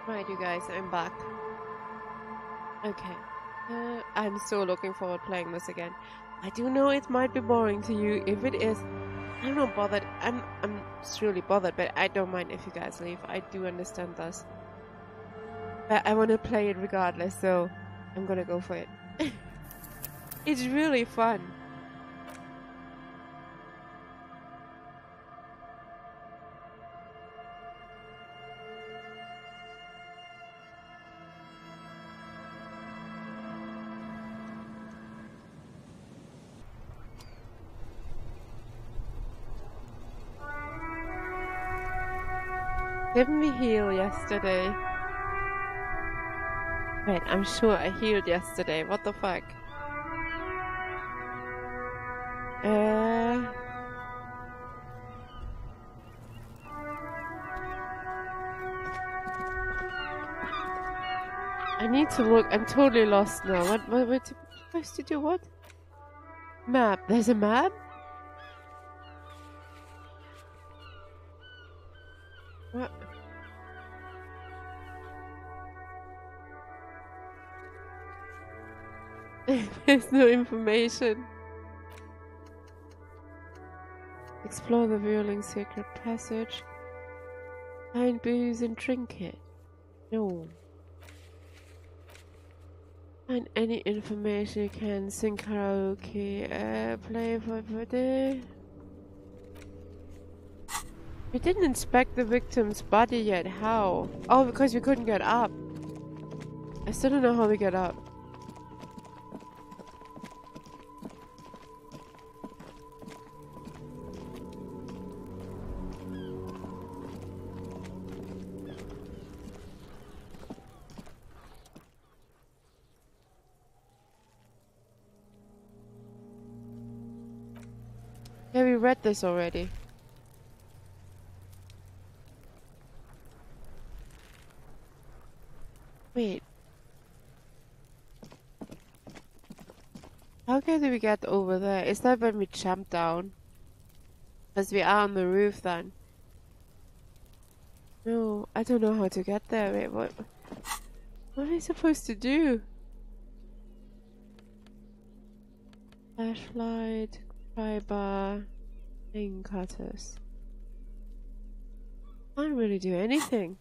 Right, you guys, I'm back. Okay. I'm so looking forward playing this again. I do know it might be boring to you. If it is, I'm not bothered. I'm truly bothered, but I don't mind if you guys leave. I do understand this. But I want to play it regardless, so I'm gonna go for it. It's really fun. Didn't we heal yesterday? Wait, I'm sure I healed yesterday. What the fuck? I need to look. I'm totally lost now. What supposed to do? What? Map. There's a map? What? There's no information. Explore the whirling secret passage. Find booze and trinket. No. Find any information you can. Sing karaoke. Play for the. We didn't inspect the victim's body yet. How? Oh, because we couldn't get up. I still don't know how we get up. Yeah, we read this already. Wait. How can we get over there? Is that when we jump down? Because we are on the roof then. No, I don't know how to get there. Wait, what am I supposed to do? Flashlight, pry bar, hang cutters. Can't really do anything.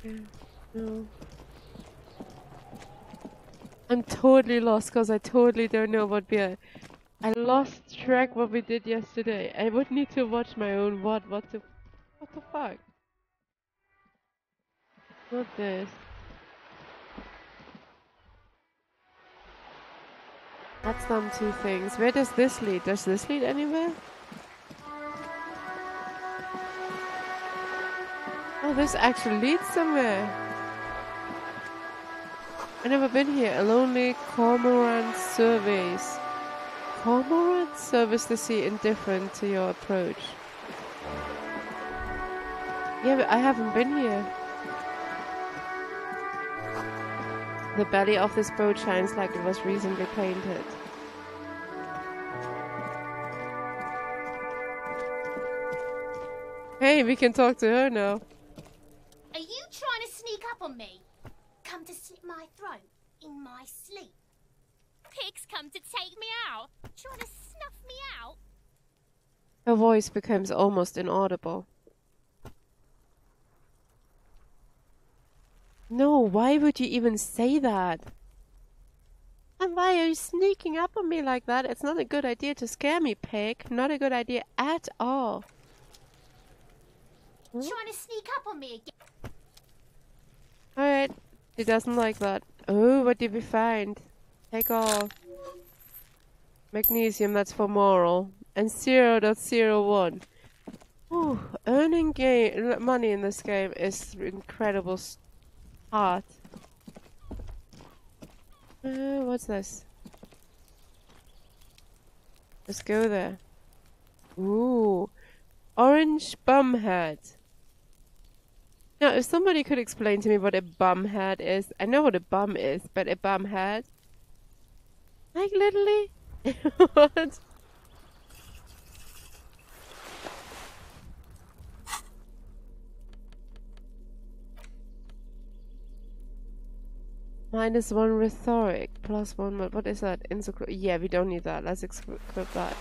Yeah, no. I'm totally lost because I totally don't know what we are. I lost track what we did yesterday. I would need to watch my own VOD. What the fuck? Not this. That's done two things. Where does this lead? Does this lead anywhere? Oh, this actually leads somewhere. I've never been here. A lonely cormorant surveys. Cormorant service the sea indifferent to your approach. Yeah, but I haven't been here. The belly of this boat shines like it was recently painted. Hey, we can talk to her now. Are you trying to sneak up on me? Come to slit my throat in my sleep? Pigs come to take me out? Trying to snuff me out? Her voice becomes almost inaudible. No, why would you even say that? And why are you sneaking up on me like that? It's not a good idea to scare me, pig. Not a good idea at all. Trying to sneak up on me again? Alright, she doesn't like that. Oh, what did we find? Take all. Magnesium, that's for moral. And 0.01. Ooh, earning money in this game is incredible hard. What's this? Let's go there. Ooh, orange bum hat. Now, if somebody could explain to me what a bum hat is. I know what a bum is, but a bum hat? I Like literally? What? -1 rhetoric, +1. What is that? Yeah, we don't need that. Let's equip that.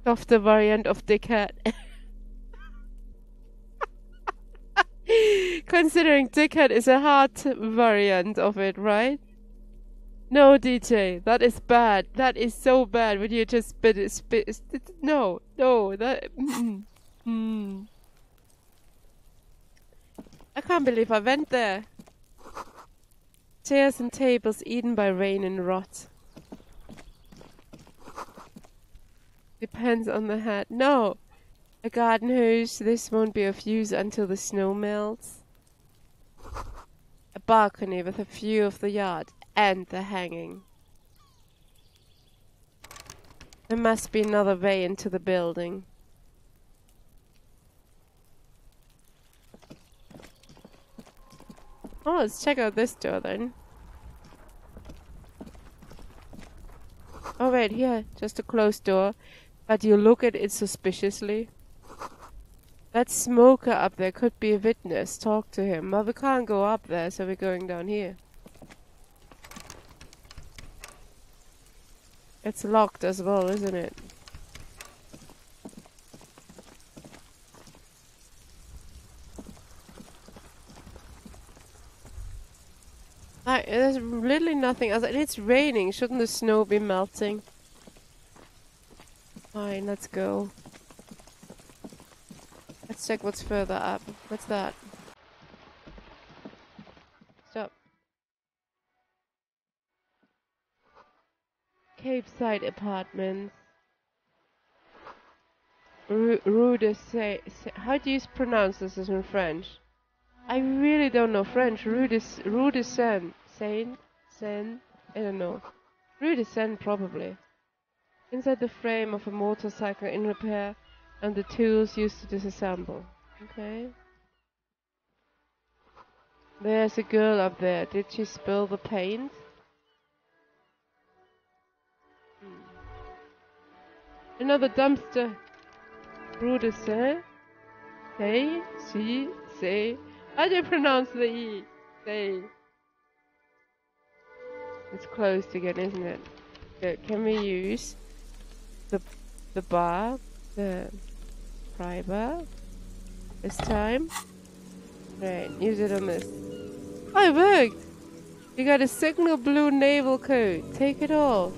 Softer variant of dickhead. Considering dickhead is a hard variant of it, right? No, DJ, that is bad. That is so bad when you just spit. No, that. I can't believe I went there. Chairs and tables eaten by rain and rot. Depends on the hat. No! A garden hose. This won't be of use until the snow melts. A balcony with a view of the yard and the hanging. There must be another way into the building. Oh, let's check out this door then. Oh wait, here, just a closed door. But you look at it suspiciously. That smoker up there could be a witness. Talk to him. Well, we can't go up there, so we're going down here. It's locked as well, isn't it? There's literally nothing else. And it's raining. Shouldn't the snow be melting? Fine, let's go. Let's check what's further up. What's that? Stop. Cape Side Apartments. Rue de Seine. How do you pronounce this in French? I really don't know French. Rue de Seine. Seine? I don't know. Rue de Seine, probably. Inside the frame of a motorcycle in repair and the tools used to disassemble. Okay. There's a girl up there. Did she spill the paint? Another dumpster. Rue de Seine. Say. How do you pronounce the E? Say. It's closed again, isn't it? Good. Can we use the bar, the pry bar this time? Right, use it on this. Oh, it worked! You got a signal blue naval coat. Take it off.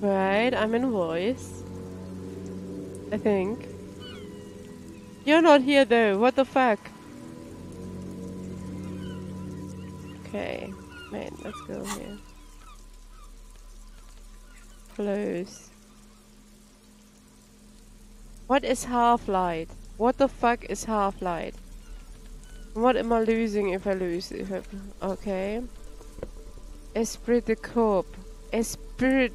Right, I'm in voice. I think. You're not here though, what the fuck? Okay, wait, let's go here. Close. What is Half-Light? What the fuck is Half-Light? What am I losing if I lose? Okay. Esprit de Corps. Esprit.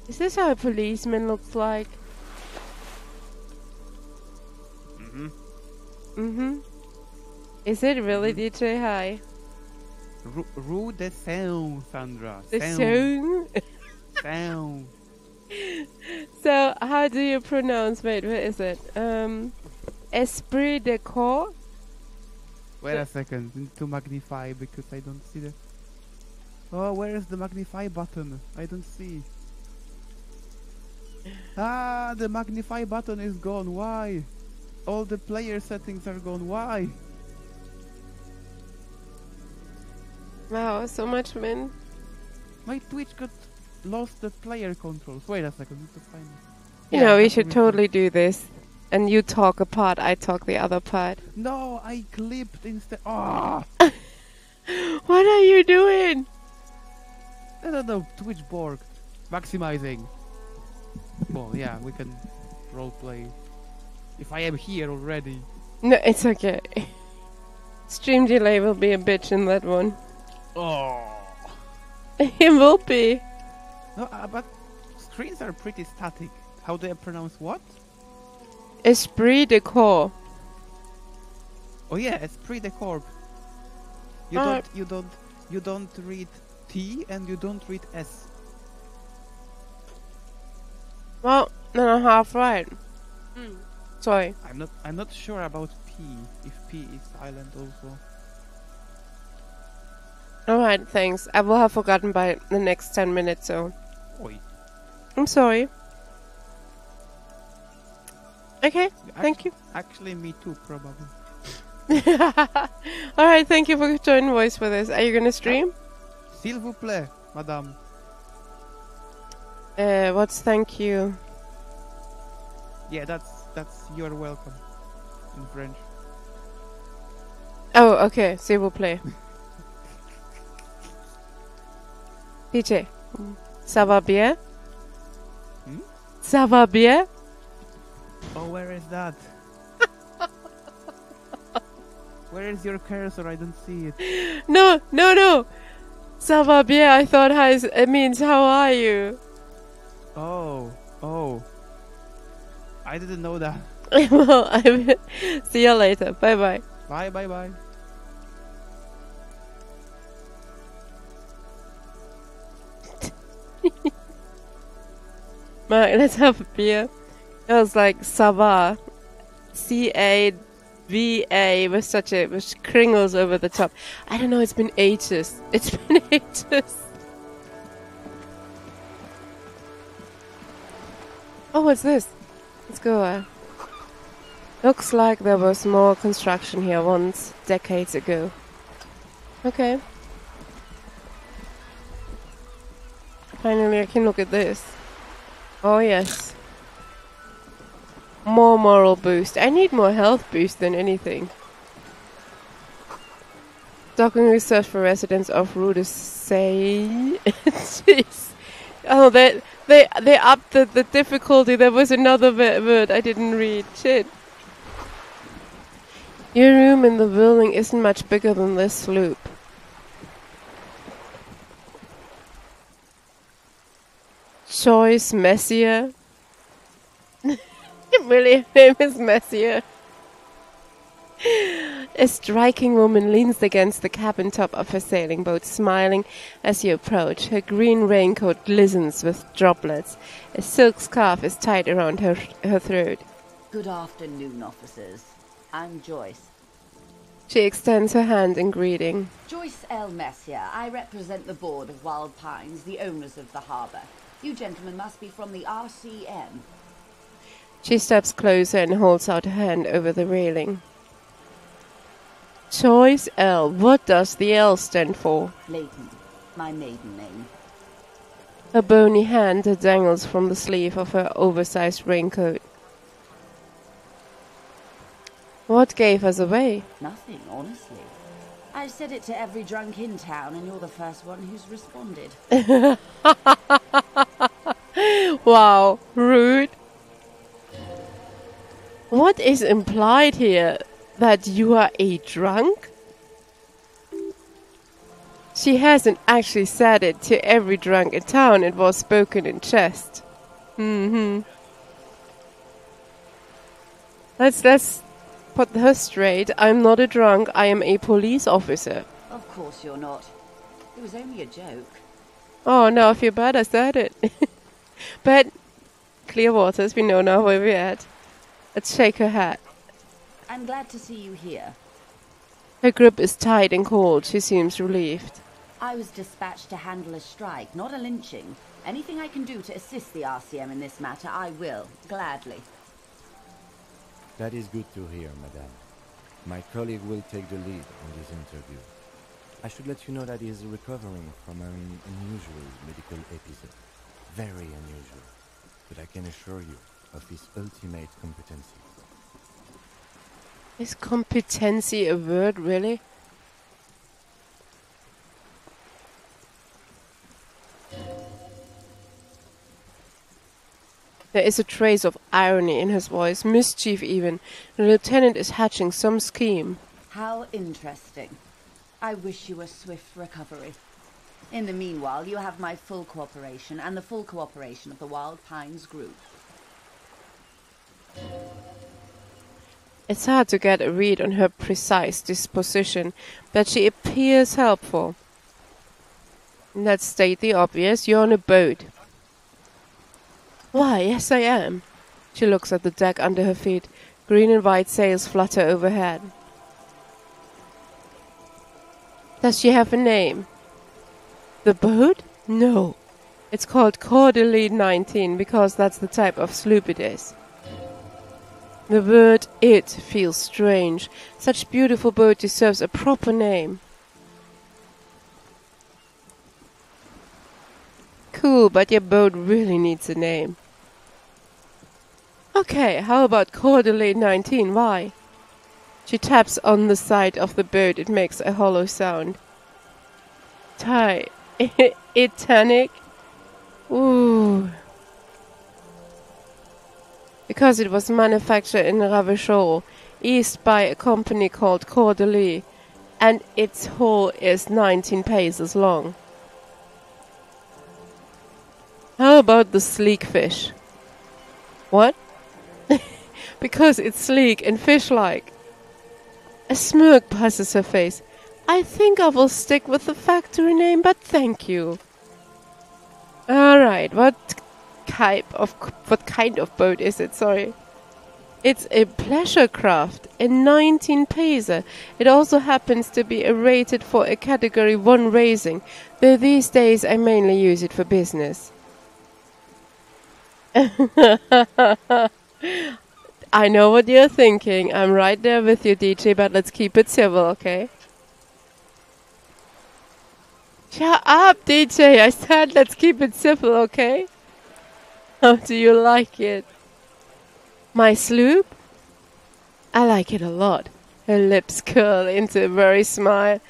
Is this how a policeman looks like? Is it really DJ? Hi. Rue de Seine, Sandra. The Seine? Seine. So, how do you pronounce? Wait, where is it? Esprit de Corps? Wait a second, need to magnify because I don't see the... Oh, where is the magnify button? I don't see. Ah, the magnify button is gone. Why? All the player settings are gone. Why? Wow, so much win. My Twitch got lost the player controls. Wait a second, need to find it. You know, we should totally do this. And you talk a part, I talk the other part. No, I clipped instead. Ah! What are you doing? I don't know, Twitch Borg. Maximizing. Well, yeah, we can roleplay. If I am here already. No, it's okay. Stream delay will be a bitch in that one. Oh. It will be. No, but screens are pretty static. How do I pronounce what? Esprit de corps. Oh yeah, esprit de corps. You don't read T and you don't read S. Well, then I'm half right. Sorry. I'm not sure about P. If P is silent also. Alright, thanks. I will have forgotten by the next 10 minutes, so... Oi. I'm sorry. Okay, thank you. Actually, me too, probably. Alright, thank you for joining voice with us. Are you gonna stream? S'il vous plaît, madame. What's thank you? Yeah, that's you're welcome in French. Oh, okay, s'il vous plaît. DJ, ça va bien? Ça va bien? Oh, where is that? Where is your cursor? I don't see it. No. Ça va bien, I thought it means how are you? Oh. I didn't know that. Well, I will see you later. Bye. Bye. Mark, let's have a beer. It was like ça va. C-A-V-A with kringles over the top. I don't know, it's been ages. Oh, what's this? Let's go. Looks like there was more construction here once, decades ago. Okay. Finally, I can look at this. Oh, yes. More moral boost. I need more health boost than anything. Docking research for residents of Rue de Seine. Jeez. Oh, they upped the difficulty. There was another word I didn't read. Shit. Your room in the building isn't much bigger than this sloop. Choice Messier. Really, name is Messier. A striking woman leans against the cabin top of her sailing boat, smiling as you approach. Her green raincoat glistens with droplets. A silk scarf is tied around her throat. Good afternoon, officers. I'm Joyce. She extends her hand in greeting. Joyce L. Messier. I represent the board of Wild Pines, the owners of the harbour. You gentlemen must be from the RCM. She steps closer and holds out her hand over the railing. Joyce L. What does the L stand for? Leighton, my maiden name. Her bony hand dangles from the sleeve of her oversized raincoat. What gave us away? Nothing, honestly. I've said it to every drunk in town, and you're the first one who's responded. Wow, rude. What is implied here? That you are a drunk? She hasn't actually said it to every drunk in town. It was spoken in jest. Let's put her straight. I'm not a drunk. I am a police officer. Of course you're not. It was only a joke. Oh, no, I feel bad I said it. But clear waters, we know now where we're at. Let's shake her hat. I'm glad to see you here. Her grip is tight and cold. She seems relieved. I was dispatched to handle a strike, not a lynching. Anything I can do to assist the RCM in this matter, I will, gladly. That is good to hear, madame. My colleague will take the lead on this interview. I should let you know that he is recovering from an unusual medical episode. Very unusual. But I can assure you of his ultimate competency. Is competency a word, really? There is a trace of irony in his voice, mischief even. The lieutenant is hatching some scheme. How interesting. I wish you a swift recovery. In the meanwhile, you have my full cooperation and the full cooperation of the Wild Pines group. It's hard to get a read on her precise disposition, but she appears helpful. Let's state the obvious, you're on a boat. Why, yes I am. She looks at the deck under her feet. Green and white sails flutter overhead. Does she have a name? The boat? No. It's called Coeur d'Alene 19 because that's the type of sloop it is. The word "it" feels strange. Such beautiful boat deserves a proper name. Cool, but your boat really needs a name. Okay, how about Coeur d'Alene 19? Why? She taps on the side of the boat. It makes a hollow sound. Titanic? Ooh. Because it was manufactured in Ravachol, east by a company called Coeur d'Alene, and its hull is 19 paces long. How about the sleek fish? What? Because it's sleek and fish-like. A smirk passes her face. I think I will stick with the factory name, but thank you. Alright, what kind of boat is it? Sorry. It's a pleasure craft, a 19 pacer. It also happens to be rated for a Category 1 racing, though these days I mainly use it for business. I know what you're thinking. I'm right there with you, DJ, but let's keep it civil, okay? Shut up, DJ. I said let's keep it civil, okay? How do you like it? My sloop? I like it a lot. Her lips curl into a very smile.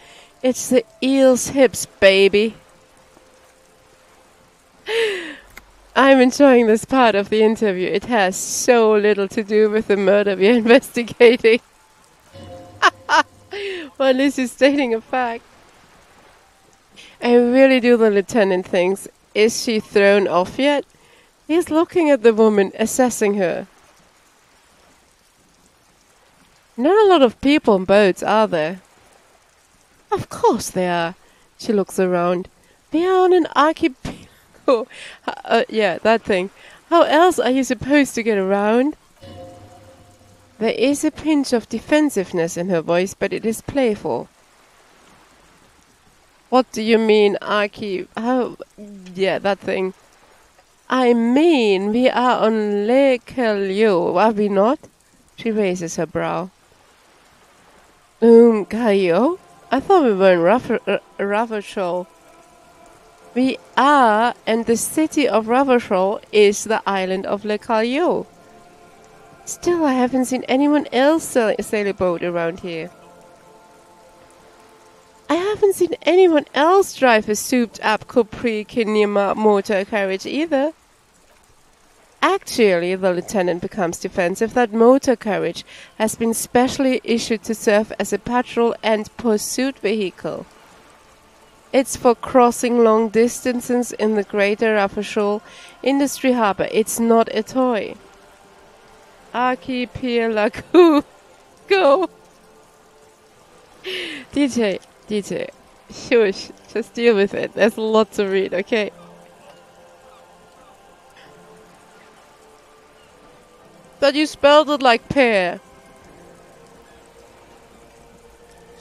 It's the eel's hips, baby. I'm enjoying this part of the interview. It has so little to do with the murder we're investigating. Well, this is stating a fact. I really do the lieutenant thinks. Is she thrown off yet? He's looking at the woman, assessing her. Not a lot of people on boats, are there? Of course there are. She looks around. We are on an archipelago. Yeah, that thing. How else are you supposed to get around? There is a pinch of defensiveness in her voice, but it is playful. What do you mean, yeah, that thing. I mean, we are on Lake Callio, are we not? She raises her brow. Callio? I thought we were in Ravachol. We are, and the city of Ravachol is the island of Le Callio. Still, I haven't seen anyone else sail a boat around here. I haven't seen anyone else drive a souped-up Capri Kinema motor carriage either. Actually, the lieutenant becomes defensive, that motor carriage has been specially issued to serve as a patrol and pursuit vehicle. It's for crossing long distances in the greater Ravachol industry harbor. It's not a toy. Archipelago. Go. DJ, shush. Just deal with it. There's a lot to read, okay? But you spelled it like pear.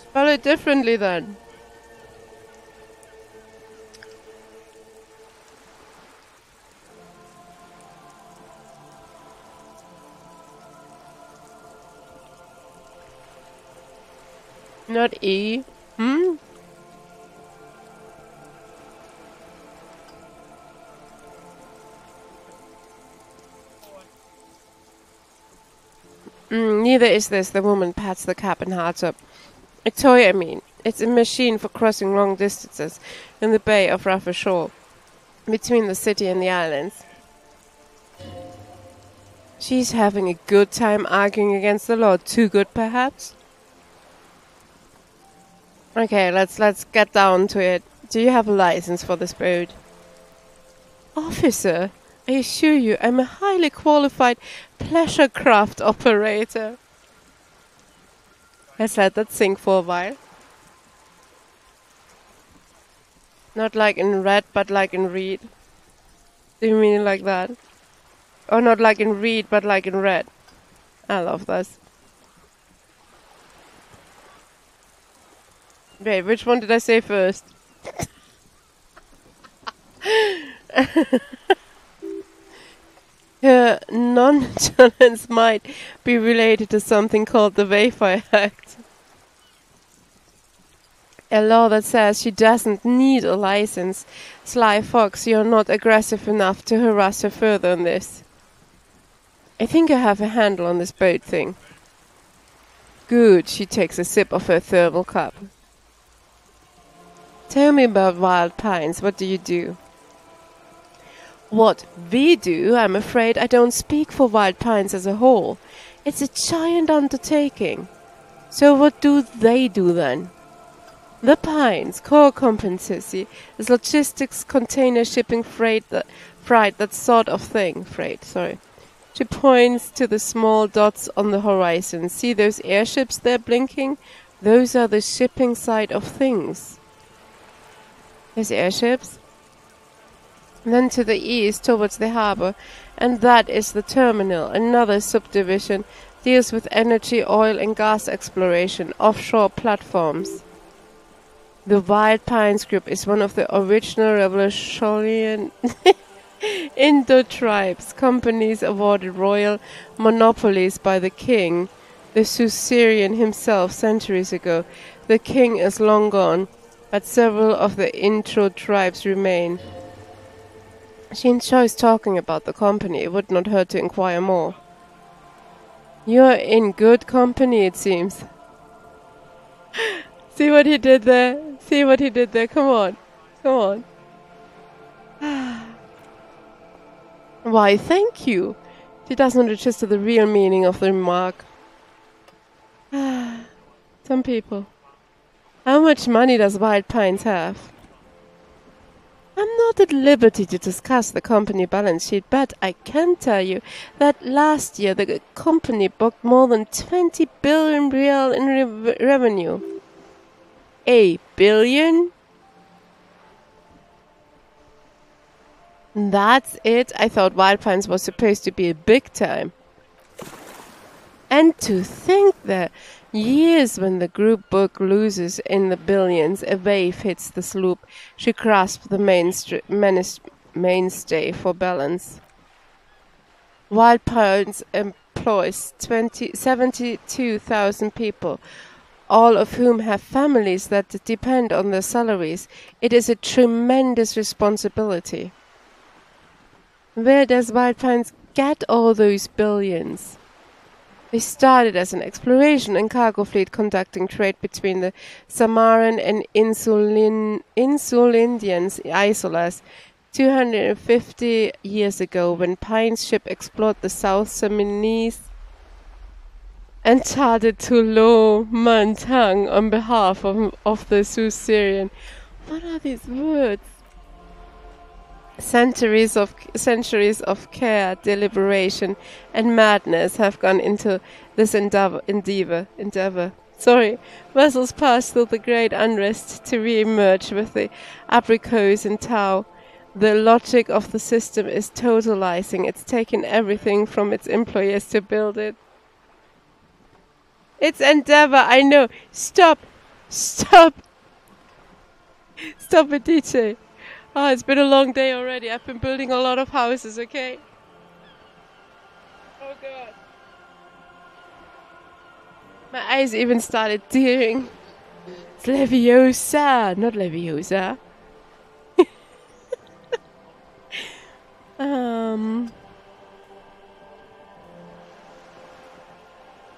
Spell it differently then. Not E. Neither is this. The woman pats the cap and hearts up. A toy, I mean. It's a machine for crossing long distances in the Bay of Ravachol, between the city and the islands. She's having a good time arguing against the law. Too good, perhaps? Okay, let's get down to it. Do you have a license for this boat? Officer, I assure you I'm a highly qualified pleasure craft operator. Let's let that sink for a while. Not like in red, but like in read. Do you mean it like that? Or not like in read, but like in red? I love this. Wait, which one did I say first? Her nonchalance might be related to something called the Wayfire Act. A law that says she doesn't need a license. Sly Fox, you're not aggressive enough to harass her further on this. I think I have a handle on this boat thing. Good, she takes a sip of her thermal cup. Tell me about Wild Pines, what do you do? What we do, I'm afraid I don't speak for Wild Pines as a whole. It's a giant undertaking. So what do they do then? The Pines' core competency is logistics, container shipping, freight, that sort of thing. She points to the small dots on the horizon. See those airships there blinking? Those are the shipping side of things. There's airships. And then to the east, towards the harbor, and that is the terminal. Another subdivision deals with energy, oil and gas exploration, offshore platforms. The Wild Pines Group is one of the original revolutionary Indo-tribes companies awarded royal monopolies by the king, the suzerain himself, centuries ago. The king is long gone, but several of the intro tribes remain. She enjoys talking about the company. It would not hurt to inquire more. You're in good company, it seems. See what he did there? See what he did there? Come on. Come on. Why, thank you. She doesn't register the real meaning of the remark. Some people. How much money does Wild Pines have? I'm not at liberty to discuss the company balance sheet, but I can tell you that last year the company booked more than 20 billion real in revenue. A billion? That's it? I thought Wild Pines was supposed to be a big time. And to think that years when the group book loses in the billions, a wave hits the sloop. She grasps the mainstay for balance. Wild Pines employs 72,000 people, all of whom have families that depend on their salaries. It is a tremendous responsibility. Where does Wild Pines get all those billions? They started as an exploration and cargo fleet conducting trade between the Samaran and Insulindian islas 250 years ago, when Pine's ship explored the South Seminese and chartered to Lo Mantang on behalf of the suzerain. What are these words? Centuries of care, deliberation, and madness have gone into this endeavor. Sorry, vessels pass through the great unrest to re-emerge with the abricots and Tau. The logic of the system is totalizing. It's taken everything from its employers to build it. It's endeavor, I know. Stop it, DJ. Oh, it's been a long day already. I've been building a lot of houses, okay? Oh god. My eyes even started tearing. It's Leviosa, not Leviosa.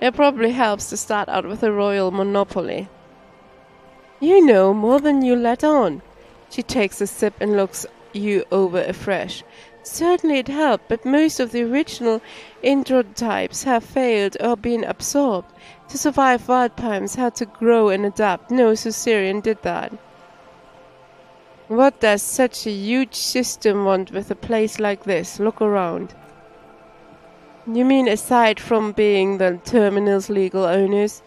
It probably helps to start out with a royal monopoly. You know more than you let on. She takes a sip and looks you over afresh. Certainly it helped, but most of the original introtypes have failed or been absorbed. To survive, Wild Pines had to grow and adapt. No suzerain did that. What does such a huge system want with a place like this? Look around. You mean aside from being the terminal's legal owners?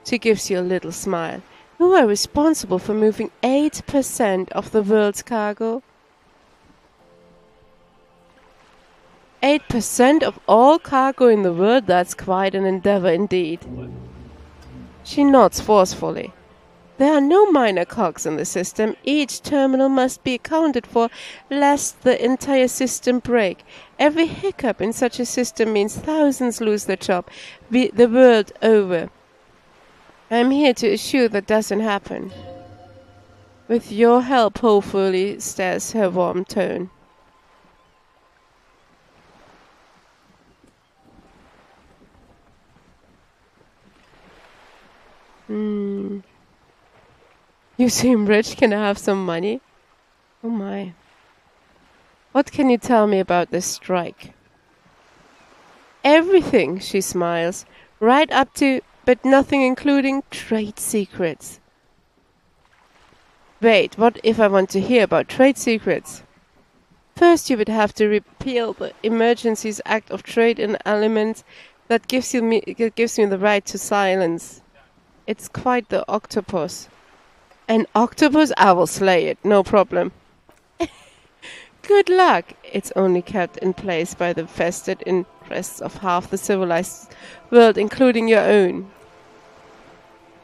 She gives you a little smile. Who are responsible for moving 8% of the world's cargo? 8% of all cargo in the world? That's quite an endeavor indeed. She nods forcefully. There are no minor cogs in the system. Each terminal must be accounted for, lest the entire system break. Every hiccup in such a system means thousands lose their job, the world over. I'm here to assure that doesn't happen. With your help, hopefully, says her warm tone. You seem rich. Can I have some money? Oh my. What can you tell me about this strike? Everything, she smiles. Right up to, but nothing including, trade secrets. Wait, what if I want to hear about trade secrets? First you would have to repeal the Emergencies Act of Trade in Elements that gives me the right to silence. It's quite the octopus. An octopus? I will slay it, no problem. Good luck. It's only kept in place by the vested interests of half the civilized world, including your own.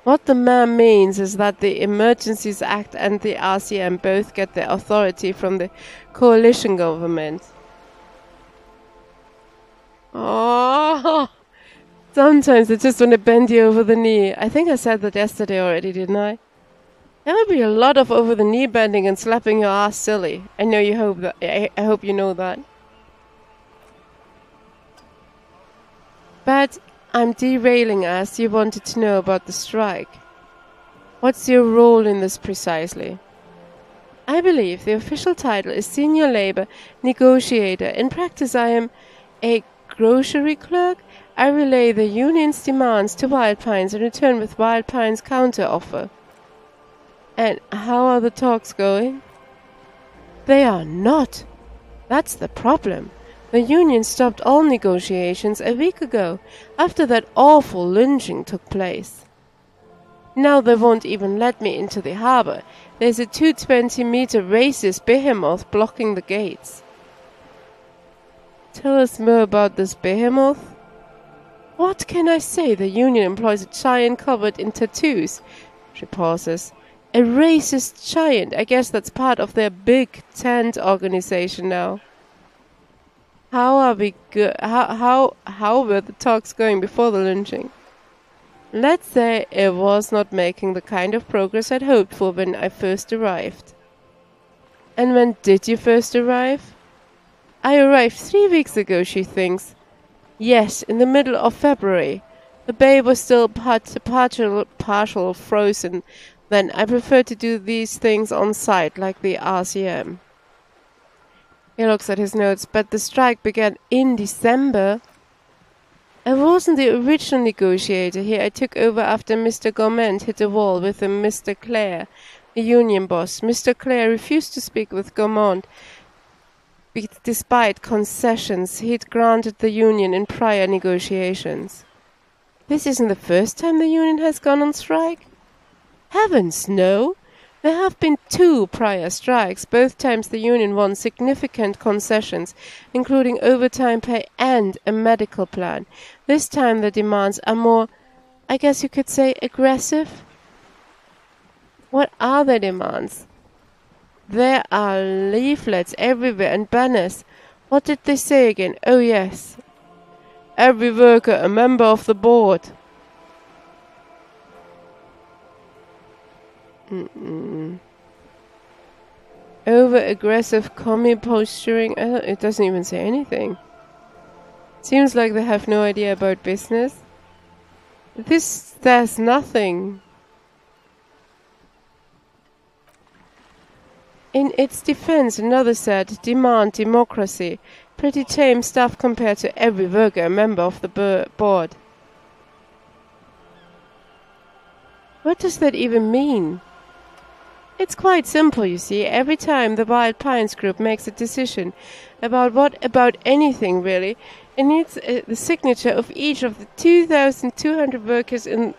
What the man means is that the Emergencies Act and the RCM both get their authority from the coalition government. Oh, sometimes I just want to bend you over the knee. I think I said that yesterday already, didn't I? There will be a lot of over-the-knee bending and slapping your ass silly. I know you hope that. I hope you know that. But I'm derailing as you wanted to know about the strike. What's your role in this precisely? I believe the official title is Senior Labor Negotiator. In practice, I am a grocery clerk. I relay the union's demands to Wild Pines and return with Wild Pines' counter-offer. And how are the talks going? They are not. That's the problem. The union stopped all negotiations a week ago, after that awful lynching took place. Now they won't even let me into the harbor. There's a 220-meter racist behemoth blocking the gates. Tell us more about this behemoth. What can I say? The union employs a giant covered in tattoos. She pauses. A racist giant. I guess that's part of their big tent organization now. How are we how were the talks going before the lynching? Let's say it was not making the kind of progress I'd hoped for when I first arrived. And when did you first arrive? I arrived 3 weeks ago, she thinks. Yes, in the middle of February. The bay was still partial frozen. Then I prefer to do these things on site, like the RCM. He looks at his notes, but the strike began in December. I wasn't the original negotiator here. I took over after Mr. Gourmand hit a wall with Mr. Clare, the union boss. Mr. Clare refused to speak with Gourmand, despite concessions he'd granted the union in prior negotiations. This isn't the first time the union has gone on strike. Heavens, no! There have been 2 prior strikes. Both times the union won significant concessions, including overtime pay and a medical plan. This time the demands are more, I guess you could say, aggressive. What are their demands? There are leaflets everywhere and banners. What did they say again? Oh yes. Every worker a member of the board. Over-aggressive commie posturing. It doesn't even say anything. Seems like they have no idea about business. This says nothing. In its defense, another said, demand democracy. Pretty tame stuff compared to every worker a member of the board. What does that even mean? It's quite simple, you see. Every time the Wild Pines Group makes a decision about anything really, it needs the signature of each of the 2,200 workers in...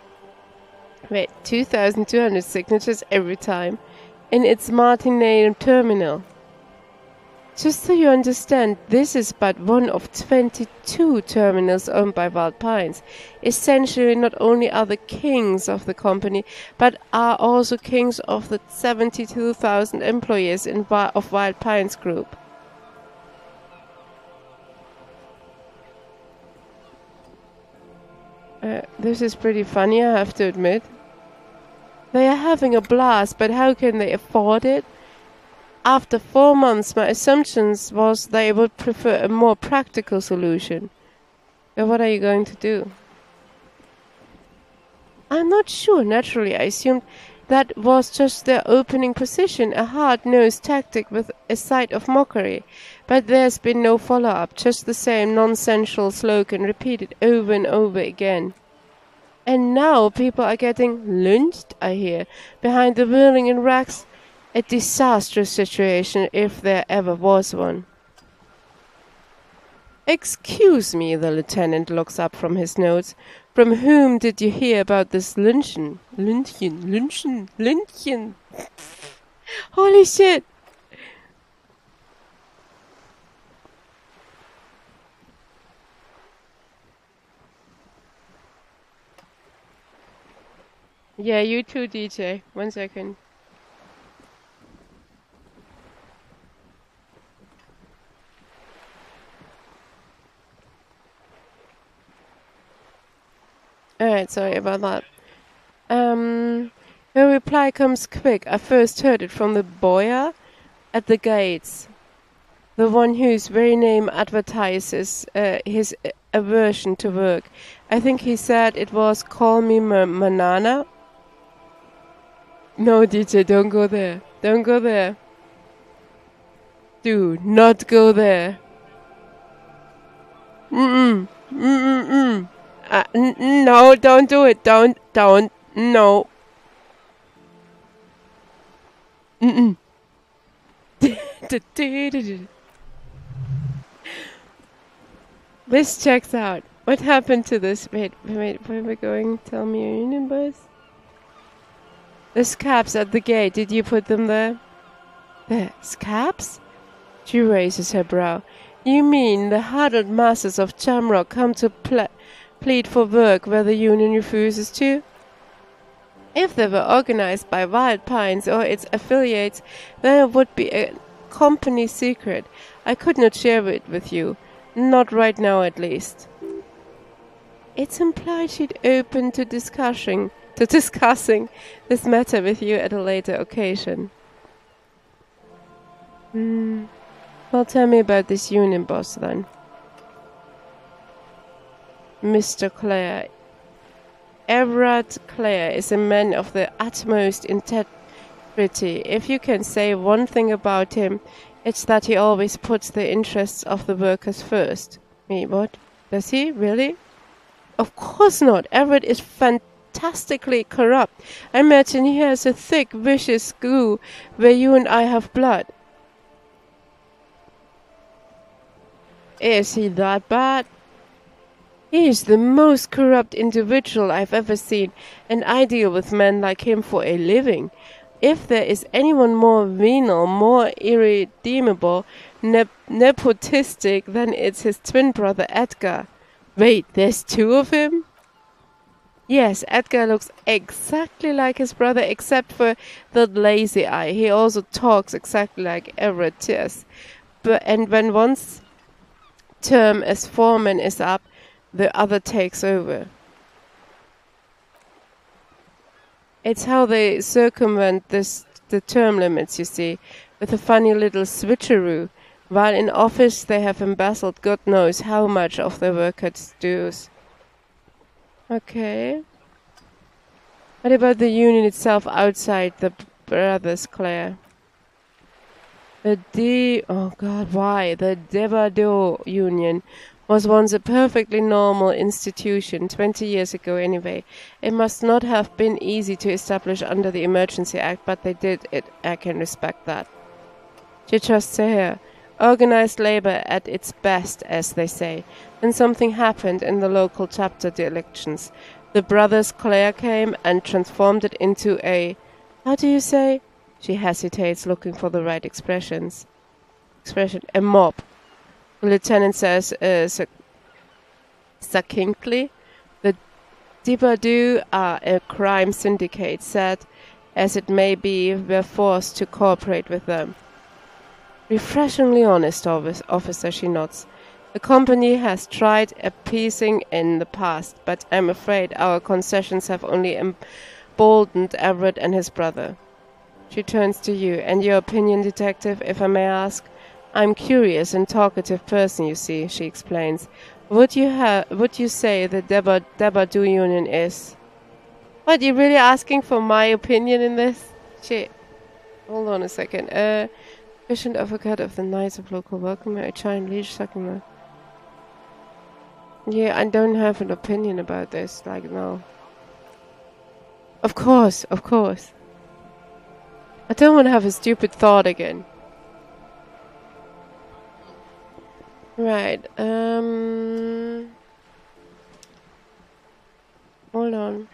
Wait, 2,200 signatures every time in its Martinator terminal. Just so you understand, this is but one of 22 terminals owned by Wild Pines. Essentially, not only are the kings of the company, but are also kings of the 72,000 employees of Wild Pines Group. This is pretty funny, I have to admit. They are having a blast, but how can they afford it? After 4 months, my assumptions was they would prefer a more practical solution. But what are you going to do? I'm not sure. Naturally, I assumed that was just their opening position, a hard-nosed tactic with a side of mockery. But there's been no follow-up, just the same nonsensical slogan repeated over and over again. And now people are getting lynched, I hear, behind the whirling in racks. A disastrous situation, if there ever was one. Excuse me, the lieutenant looks up from his notes. From whom did you hear about this luncheon? Luncheon. Holy shit! Yeah, you too, DJ. 1 second. Alright, sorry about that. Her reply comes quick. I first heard it from the boyar at the gates. The one whose very name advertises his aversion to work. I think he said it was "Call me Manana." No, DJ, don't go there. Don't go there. Do not go there. No, don't do it. Don't. No. This checks out. What happened to this? Wait, where we're going? Tell me your union boys. The scabs at the gate. Did you put them there? The scabs? She raises her brow. You mean the huddled masses of Jamrock come to plead for work where the union refuses to? If they were organized by Wild Pines or its affiliates, then it would be a company secret. I could not share it with you. Not right now, at least. It's implied she'd open to discussing this matter with you at a later occasion. Well, tell me about this union boss, then. Mr. Clare. Everard Clare is a man of the utmost integrity. If you can say one thing about him, it's that he always puts the interests of the workers first. Me, what? Does he? Really? Of course not. Everard is fantastically corrupt. I imagine he has a thick, vicious screw where you and I have blood. Is he that bad? He is the most corrupt individual I've ever seen, and I deal with men like him for a living. If there is anyone more venal, more irredeemable, nepotistic, then it's his twin brother Edgar. Wait, there's 2 of him? Yes, Edgar looks exactly like his brother, except for that lazy eye. He also talks exactly like Everett does. And when one's term as foreman is up, the other takes over. It's how they circumvent the term limits, you see, with a funny little switcheroo. While in office they have embezzled God knows how much of their workers' dues. Okay. What about the union itself outside the brothers, Claire? Oh God, why? The Devado Union. was once a perfectly normal institution, 20 years ago anyway. It must not have been easy to establish under the Emergency Act, but they did it. I can respect that. She trusts her hair. Organized labor at its best, as they say. Then something happened in the local chapter elections. The brothers Claire came and transformed it into a... How do you say? She hesitates, looking for the right expression. A mob. The lieutenant says succinctly, the Dibadoo are a crime syndicate, sad as it may be, we're forced to cooperate with them. Refreshingly honest, officer, she nods. The company has tried appeasing in the past, but I'm afraid our concessions have only emboldened Everett and his brother. She turns to you. And your opinion, detective, if I may ask? I'm curious and talkative person, you see, she explains. Would you say the Debadoo Union is? What, you really asking for my opinion in this? Shit. Hold on a second. Efficient advocate of the Knights of Local Welcome, a giant leash sucking my... Yeah, I don't have an opinion about this, like, no. Of course. I don't want to have a stupid thought again. Right, hold on.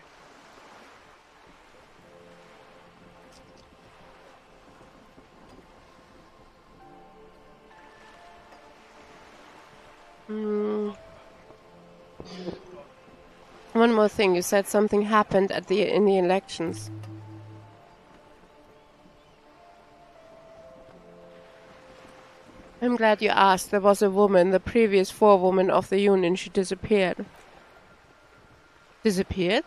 One more thing, you said something happened in the elections. I'm glad you asked. There was a woman, the previous forewoman of the Union. She disappeared. Disappeared?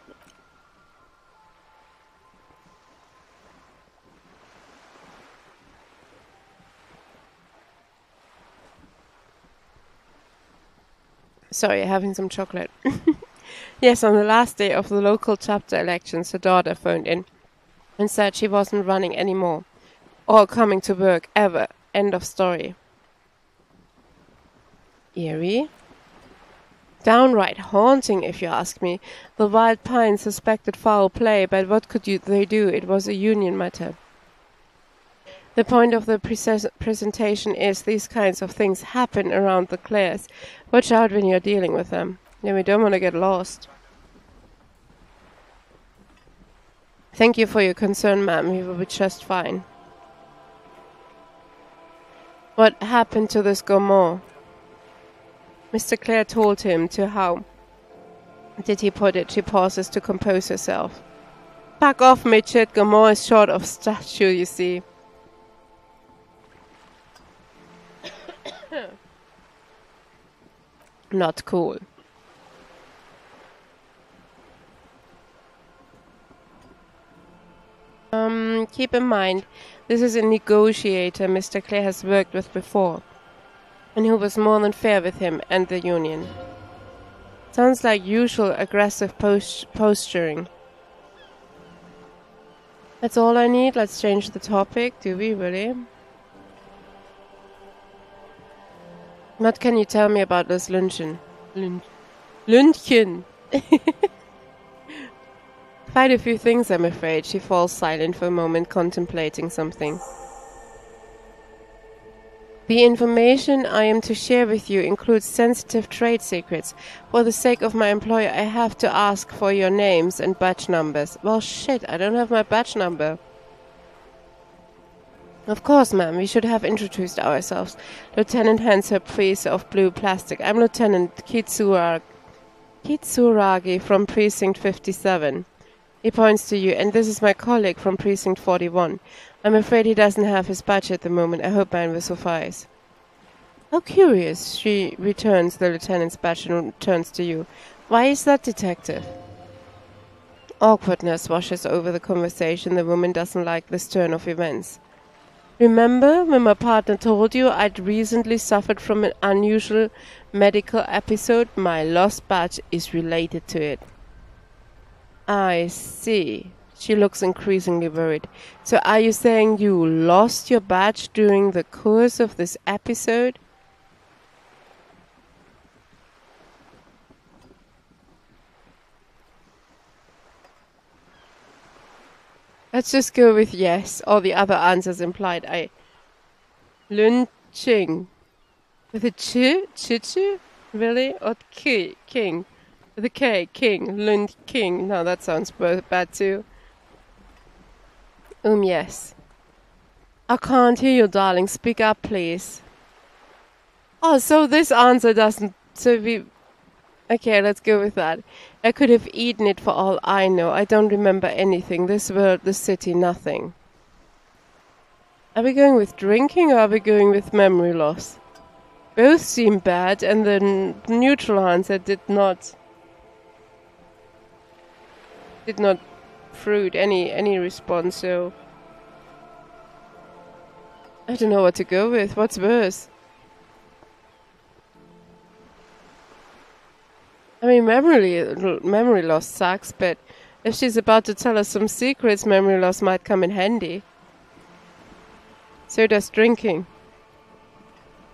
Sorry, having some chocolate. Yes, on the last day of the local chapter elections, her daughter phoned in and said she wasn't running anymore. Or coming to work, ever. End of story. Eerie? Downright haunting, if you ask me. The Wild Pines suspected foul play, but what could they do? It was a union matter. The point of the presentation is these kinds of things happen around the Clares. Watch out when you're dealing with them. Yeah, we don't want to get lost. Thank you for your concern, ma'am. We will be just fine. What happened to this Gaumont? Mr. Clare told him to how did he put it? She pauses to compose herself. Back off, midget. Gaumont is short of stature, you see. Not cool. Keep in mind, this is a negotiator Mr. Clare has worked with before, and who was more than fair with him and the Union. Sounds like usual aggressive posturing. That's all I need. Let's change the topic. Do we really? What can you tell me about this luncheon? Luncheon! Quite a few things, I'm afraid. She falls silent for a moment, contemplating something. The information I am to share with you includes sensitive trade secrets. For the sake of my employer, I have to ask for your names and badge numbers. Well, shit, I don't have my badge number. Of course, ma'am, we should have introduced ourselves. Lieutenant hands her piece of blue plastic. I'm Lieutenant Kitsuragi from Precinct 57. He points to you, and this is my colleague from Precinct 41. I'm afraid he doesn't have his badge at the moment. I hope mine will suffice. How curious. She returns the lieutenant's badge and turns to you. Why is that, detective? Awkwardness washes over the conversation. The woman doesn't like this turn of events. Remember when my partner told you I'd recently suffered from an unusual medical episode? My lost badge is related to it. I see. She looks increasingly worried. So are you saying you lost your badge during the course of this episode? Let's just go with yes. All the other answers implied. Lunching. With a ch? Really? Or king? With a K, king. Lund king. No, that sounds bad too. Yes. I can't hear you, darling. Speak up, please. Oh, so this answer doesn't... So we... Okay, let's go with that. I could have eaten it for all I know. I don't remember anything. This world, the city, nothing. Are we going with drinking or are we going with memory loss? Both seem bad, and the neutral answer did not fruit any response, so... I don't know what to go with. What's worse? I mean, memory loss sucks, but if she's about to tell us some secrets, memory loss might come in handy. So does drinking.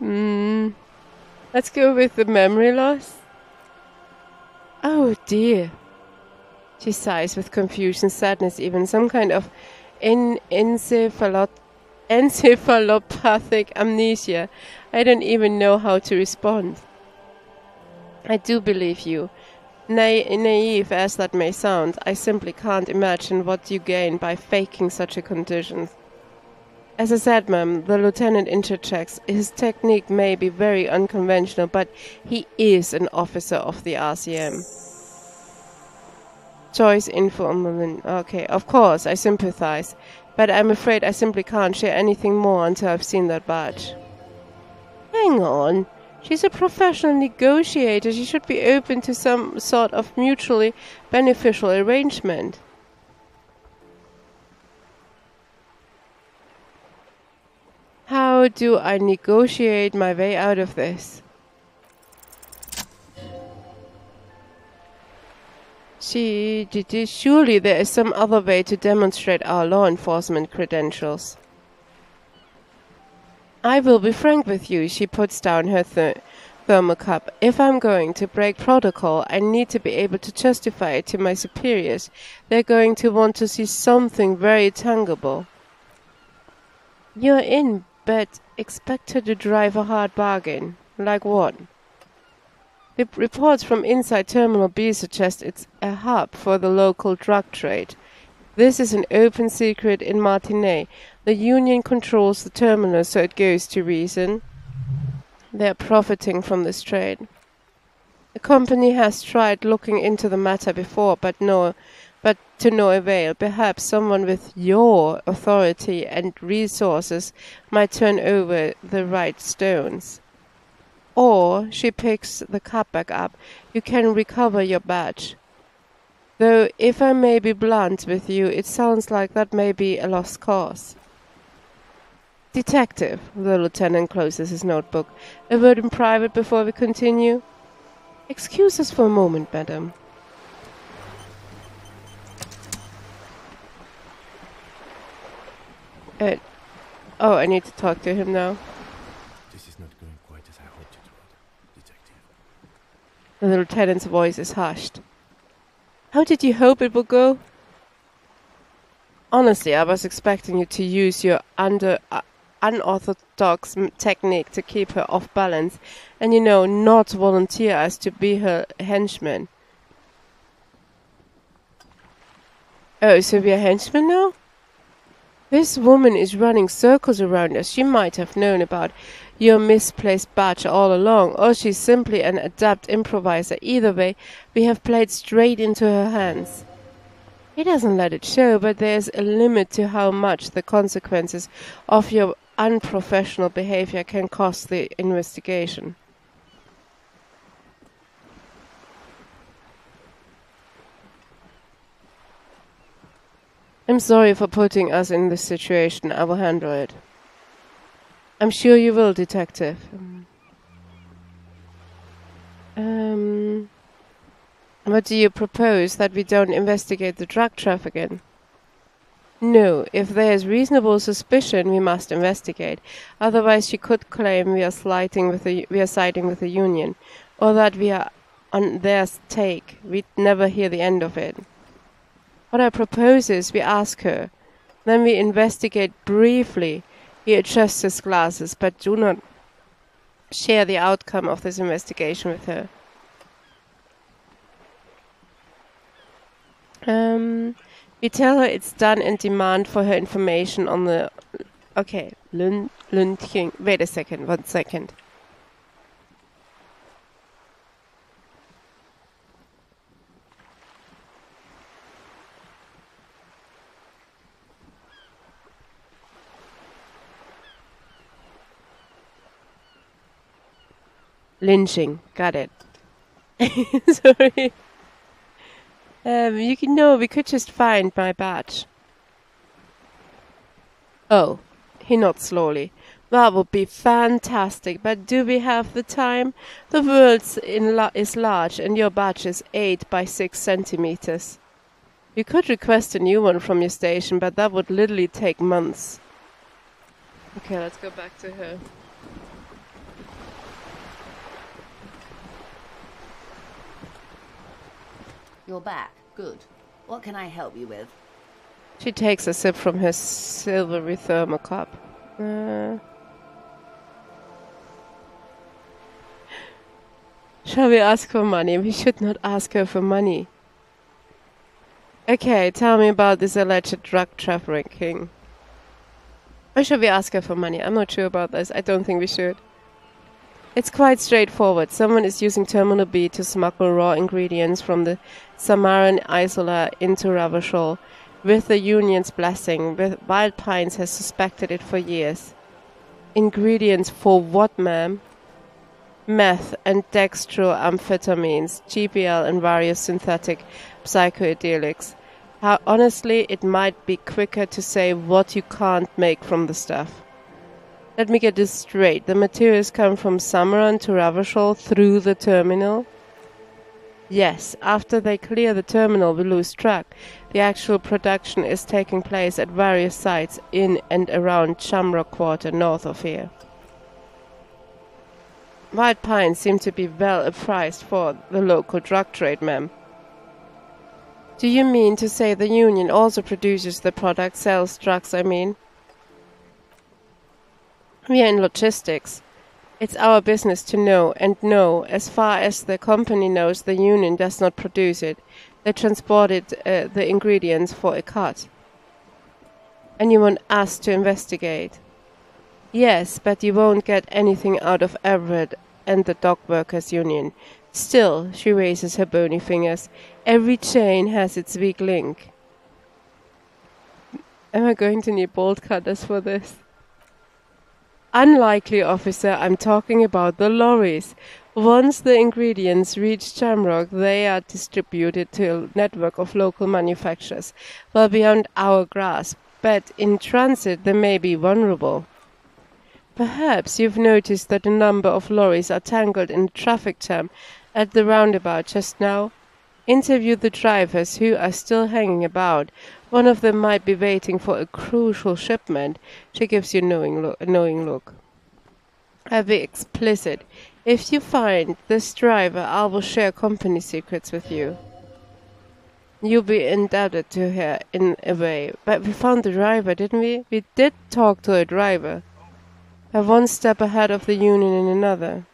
Let's go with the memory loss. Oh dear. She sighs with confusion, sadness, even some kind of encephalopathic amnesia. I don't even know how to respond. I do believe you. Naive as that may sound, I simply can't imagine what you gain by faking such a condition. As I said, ma'am, the lieutenant interchecks. His technique may be very unconventional, but he is an officer of the RCM. Choice info. Okay, of course, I sympathize, but I'm afraid I simply can't share anything more until I've seen that badge. Hang on. She's a professional negotiator. She should be open to some sort of mutually beneficial arrangement. How do I negotiate my way out of this? Surely there is some other way to demonstrate our law enforcement credentials. I will be frank with you. She puts down her thermocup. If I'm going to break protocol, I need to be able to justify it to my superiors. They're going to want to see something very tangible. You're in, but expect her to drive a hard bargain. Like what? The reports from inside Terminal B suggest it's a hub for the local drug trade. This is an open secret in Martinez. The Union controls the terminal, so it goes to reason. They're profiting from this trade. The company has tried looking into the matter before, but to no avail. Perhaps someone with your authority and resources might turn over the right stones. Or she picks the cup back up. You can recover your badge. Though, if I may be blunt with you, it sounds like that may be a lost cause. Detective, the lieutenant closes his notebook. A word in private before we continue. Excuse us for a moment, madam. Oh, I need to talk to him now. This is not going quite as I hoped it would, Detective. The lieutenant's voice is hushed. How did you hope it would go? Honestly, I was expecting you to use your unorthodox technique to keep her off balance and, not volunteer as to be her henchman. Oh, so we are henchmen now? This woman is running circles around us. She might have known about your misplaced badge all along, or she's simply an adept improviser. Either way, we have played straight into her hands. He doesn't let it show, but there's a limit to how much the consequences of your unprofessional behavior can cost the investigation. I'm sorry for putting us in this situation. I will handle it. I'm sure you will, Detective. What do you propose? That we don't investigate the drug trafficking? No, if there is reasonable suspicion, we must investigate. Otherwise, she could claim we are siding with the Union, or that we are on their take. We'd never hear the end of it. What I propose is we ask her, Then we investigate briefly. He adjusts his glasses, but do not share the outcome of this investigation with her. We tell her it's done and demand for her information on the... Okay, Lünching. Wait a second, 1 second. Lynching, got it. Sorry. We could just find my badge. Oh, he nods slowly. That would be fantastic, but do we have the time? The world is large and your badge is 8 by 6 centimeters. You could request a new one from your station, but that would literally take months. Okay, let's go back to her. You're back. Good. What can I help you with? She takes a sip from her silvery thermal cup. Shall we ask for money? We should not ask her for money. Okay, tell me about this alleged drug trafficking. Or should we ask her for money? I'm not sure about this. I don't think we should. It's quite straightforward. Someone is using Terminal B to smuggle raw ingredients from the Samaran Isola into Ravachol. With the Union's blessing, Wild Pines has suspected it for years. Ingredients for what, ma'am? Meth and dextroamphetamines, GPL and various synthetic psychedelics. How honestly, it might be quicker to say what you can't make from the stuff. Let me get this straight. The materials come from Samaran to Ravachol through the terminal? Yes, after they clear the terminal, we lose track. The actual production is taking place at various sites in and around Shamrock Quarter, north of here. Wild Pines seem to be well apprised for the local drug trade, ma'am. Do you mean to say the Union also produces the product, sells drugs, I mean? We are in logistics. It's our business to know, and no, as far as the company knows, the Union does not produce it. They transported the ingredients for a cut. And you want us to investigate? Yes, but you won't get anything out of Everett and the Dock Workers Union. Still, she raises her bony fingers, every chain has its weak link. Am I going to need bolt cutters for this? Unlikely, officer. I'm talking about the lorries. Once the ingredients reach Shamrock, they are distributed to a network of local manufacturers, well beyond our grasp, but in transit they may be vulnerable. Perhaps you've noticed that a number of lorries are tangled in a traffic jam at the roundabout just now. Interview the drivers who are still hanging about. One of them might be waiting for a crucial shipment. She gives you a knowing look. I'll be explicit. If you find this driver, I will share company secrets with you. You'll be indebted to her in a way. But we found the driver, didn't we? We did talk to a driver. We're one step ahead of the Union in another.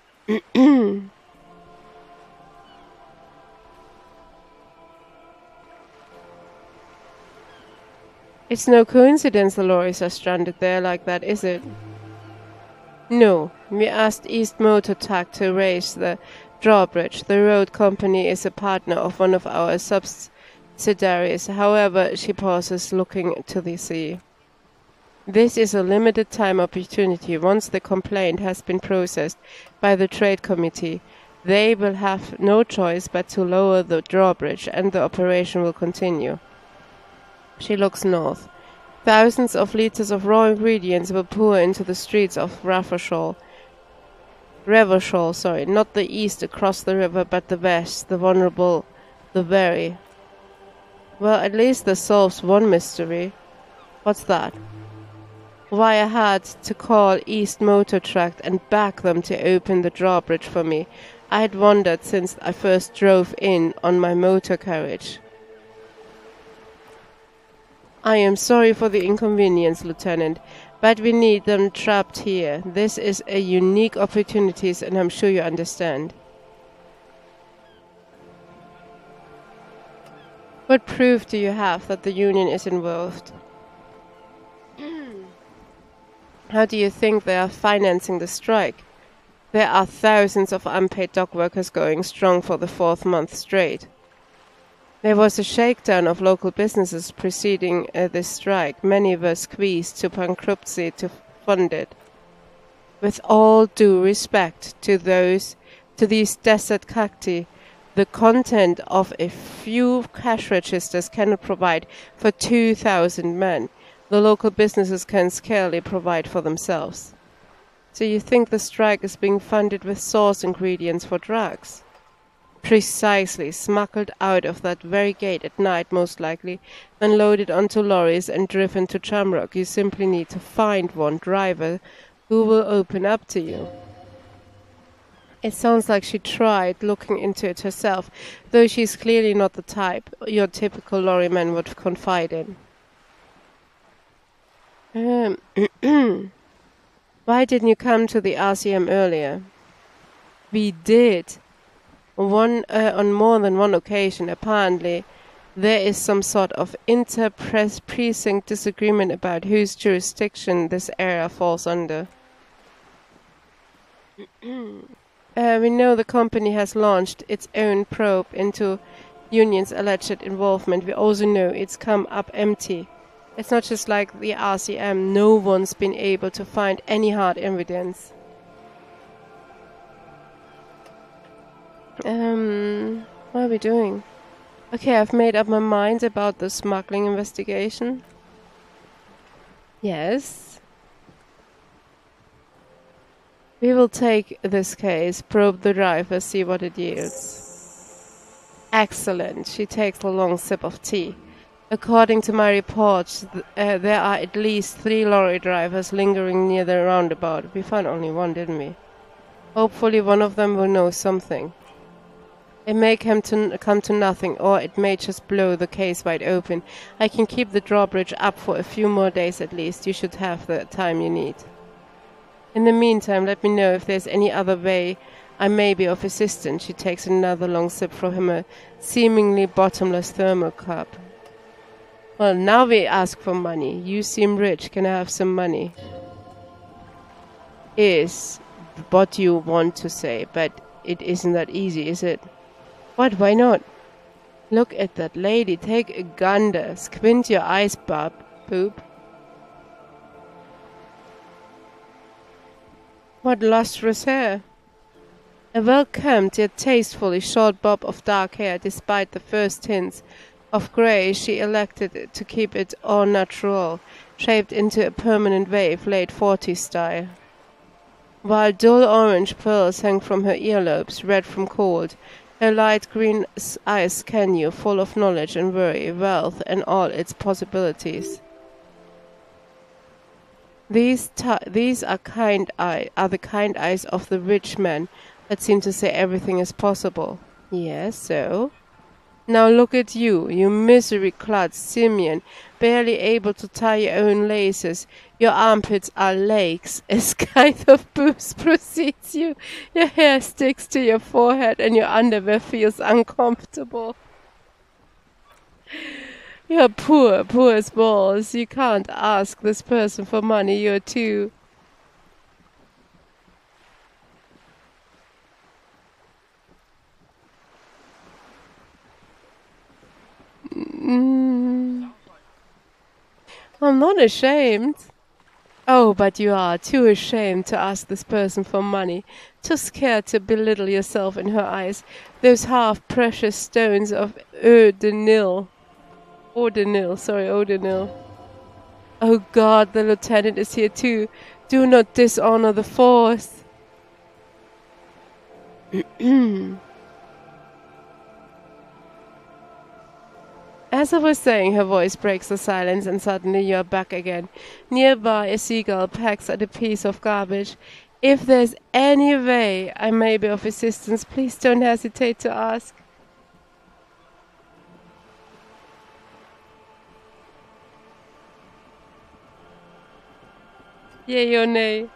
It's no coincidence the lorries are stranded there like that, is it? No. We asked East Motor Tack to raise the drawbridge. The road company is a partner of one of our subsidiaries. However, she pauses, looking to the sea. This is a limited time opportunity. Once the complaint has been processed by the trade committee, they will have no choice but to lower the drawbridge, and the operation will continue. She looks north. Thousands of liters of raw ingredients will pour into the streets of Ravachol, not the east across the river, but the west, the vulnerable, the very. Well, at least this solves one mystery. What's that? Why I had to call East Motor Tract and beg them to open the drawbridge for me. I had wondered since I first drove in on my motor carriage. I am sorry for the inconvenience, Lieutenant, but we need them trapped here. This is a unique opportunity, and I'm sure you understand. What proof do you have that the Union is involved? How do you think they are financing the strike? There are thousands of unpaid dock workers going strong for the 4th month straight. There was a shakedown of local businesses preceding this strike. Many were squeezed to bankruptcy to fund it. With all due respect to these desert cacti, the content of a few cash registers cannot provide for 2,000 men. The local businesses can scarcely provide for themselves. So you think the strike is being funded with source ingredients for drugs? Precisely, smuggled out of that very gate at night most likely, then loaded onto lorries and driven to Jamrock. You simply need to find one driver who will open up to you. It sounds like she tried looking into it herself, though she's clearly not the type your typical lorryman would confide in. Why didn't you come to the RCM earlier? We did. On more than one occasion, apparently. There is some sort of inter-precinct disagreement about whose jurisdiction this area falls under. We know the company has launched its own probe into Union's alleged involvement. We also know it's come up empty. It's not just like the RCM. No one's been able to find any hard evidence. What are we doing? Okay, I've made up my mind about the smuggling investigation. Yes. We will take this case, probe the driver, see what it yields. Excellent. She takes a long sip of tea. According to my reports, there are at least 3 lorry drivers lingering near the roundabout. We found only one, didn't we? Hopefully one of them will know something. It may come to nothing, or it may just blow the case wide open. I can keep the drawbridge up for a few more days at least. You should have the time you need. In the meantime, let me know if there's any other way I may be of assistance. She takes another long sip from a seemingly bottomless thermal cup. Well, now we ask for money. You seem rich. Can I have some money? Is what you want to say, but it isn't that easy, is it? What? Why not? Look at that lady. Take a gander. Squint your eyes, Poop. What lustrous hair. A well-combed yet tastefully short bob of dark hair. Despite the first hints of grey, she elected to keep it au natural, shaped into a permanent wave, late 40s style. While dull orange pearls hang from her earlobes, red from cold, her light green eyes scan you, full of knowledge and worry, wealth, and all its possibilities. These are the kind eyes of the rich man that seem to say everything is possible. Yes, so? Now look at you, you misery-clad simian, barely able to tie your own laces. Your armpits are lakes. A scythe of booze precedes you. Your hair sticks to your forehead and your underwear feels uncomfortable. You're poor as balls. You can't ask this person for money. You're too... I'm not ashamed. Oh, but you are too ashamed to ask this person for money, too scared to belittle yourself in her eyes. Those half-precious stones of eau de Nil. Oh God, the lieutenant is here too. Do not dishonor the force. As I was saying, her voice breaks the silence, and suddenly you are back again. Nearby, a seagull pecks at a piece of garbage. If there's any way I may be of assistance, please don't hesitate to ask. Yay or nay?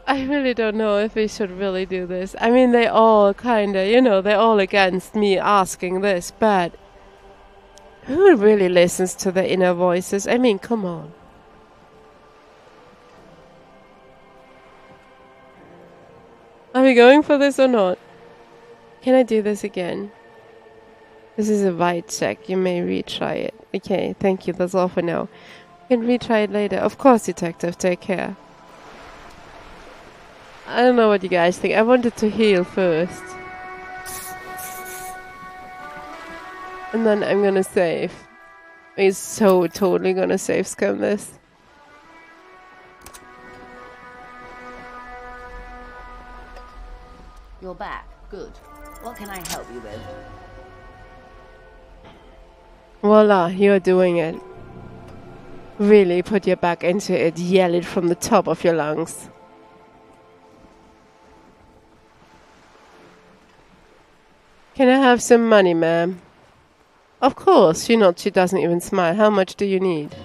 I really don't know if we should really do this. I mean, they all kinda, you know, they're all against me asking this, but who really listens to the inner voices? I mean, come on. Are we going for this or not? Can I do this again? This is a white check. You may retry it. Okay, thank you. That's all for now. You can retry it later. Of course, detective. Take care. I don't know what you guys think. I wanted to heal first. And then I'm gonna save. He's so totally gonna save scum this. You're back. Good. What can I help you with? Voila, you're doing it. Really put your back into it. Yell it from the top of your lungs. Can I have some money, ma'am? Of course, she nods. She doesn't even smile. How much do you need?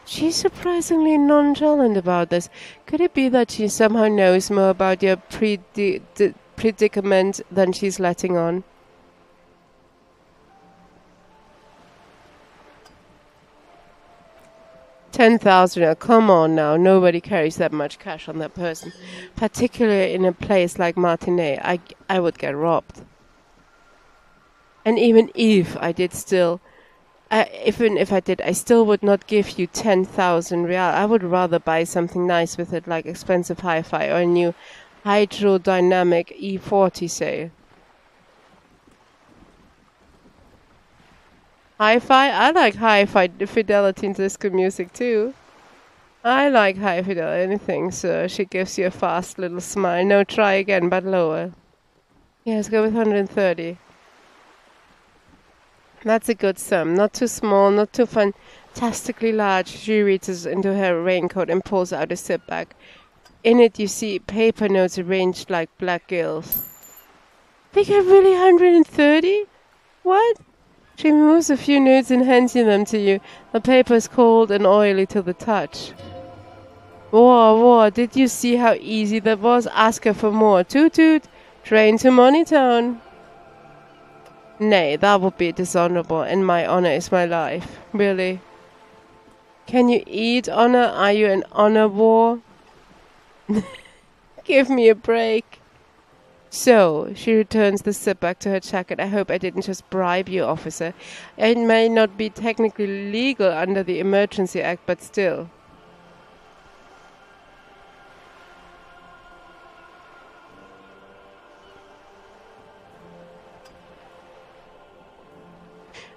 She's surprisingly nonchalant about this. Could it be that she somehow knows more about your predicament than she's letting on? $10,000. Come on now. Nobody carries that much cash on that person. Particularly in a place like Martinaise. I would get robbed. And even if I did still... even if I did, I still would not give you 10,000 real. I would rather buy something nice with it, like expensive hi-fi or a new hydrodynamic E40, say. Hi-fi? I like high fidelity disco music too. I like high fidelity anything, so she gives you a fast little smile. No, try again, but lower. Yeah, let's go with 130. That's a good sum. Not too small, not too fantastically large. She reaches into her raincoat and pulls out a zip bag. In it you see paper notes arranged like black gills. They got really 130? What? She moves a few notes and hands them to you. The paper is cold and oily to the touch. Whoa, did you see how easy that was? Ask her for more. Toot toot. Train to Moneytown. Nay, that would be dishonorable, and my honor is my life. Really? Can you eat honor? Are you an honor war? Give me a break. So, she returns the zip back to her jacket. I hope I didn't just bribe you, officer. It may not be technically legal under the Emergency Act, but still.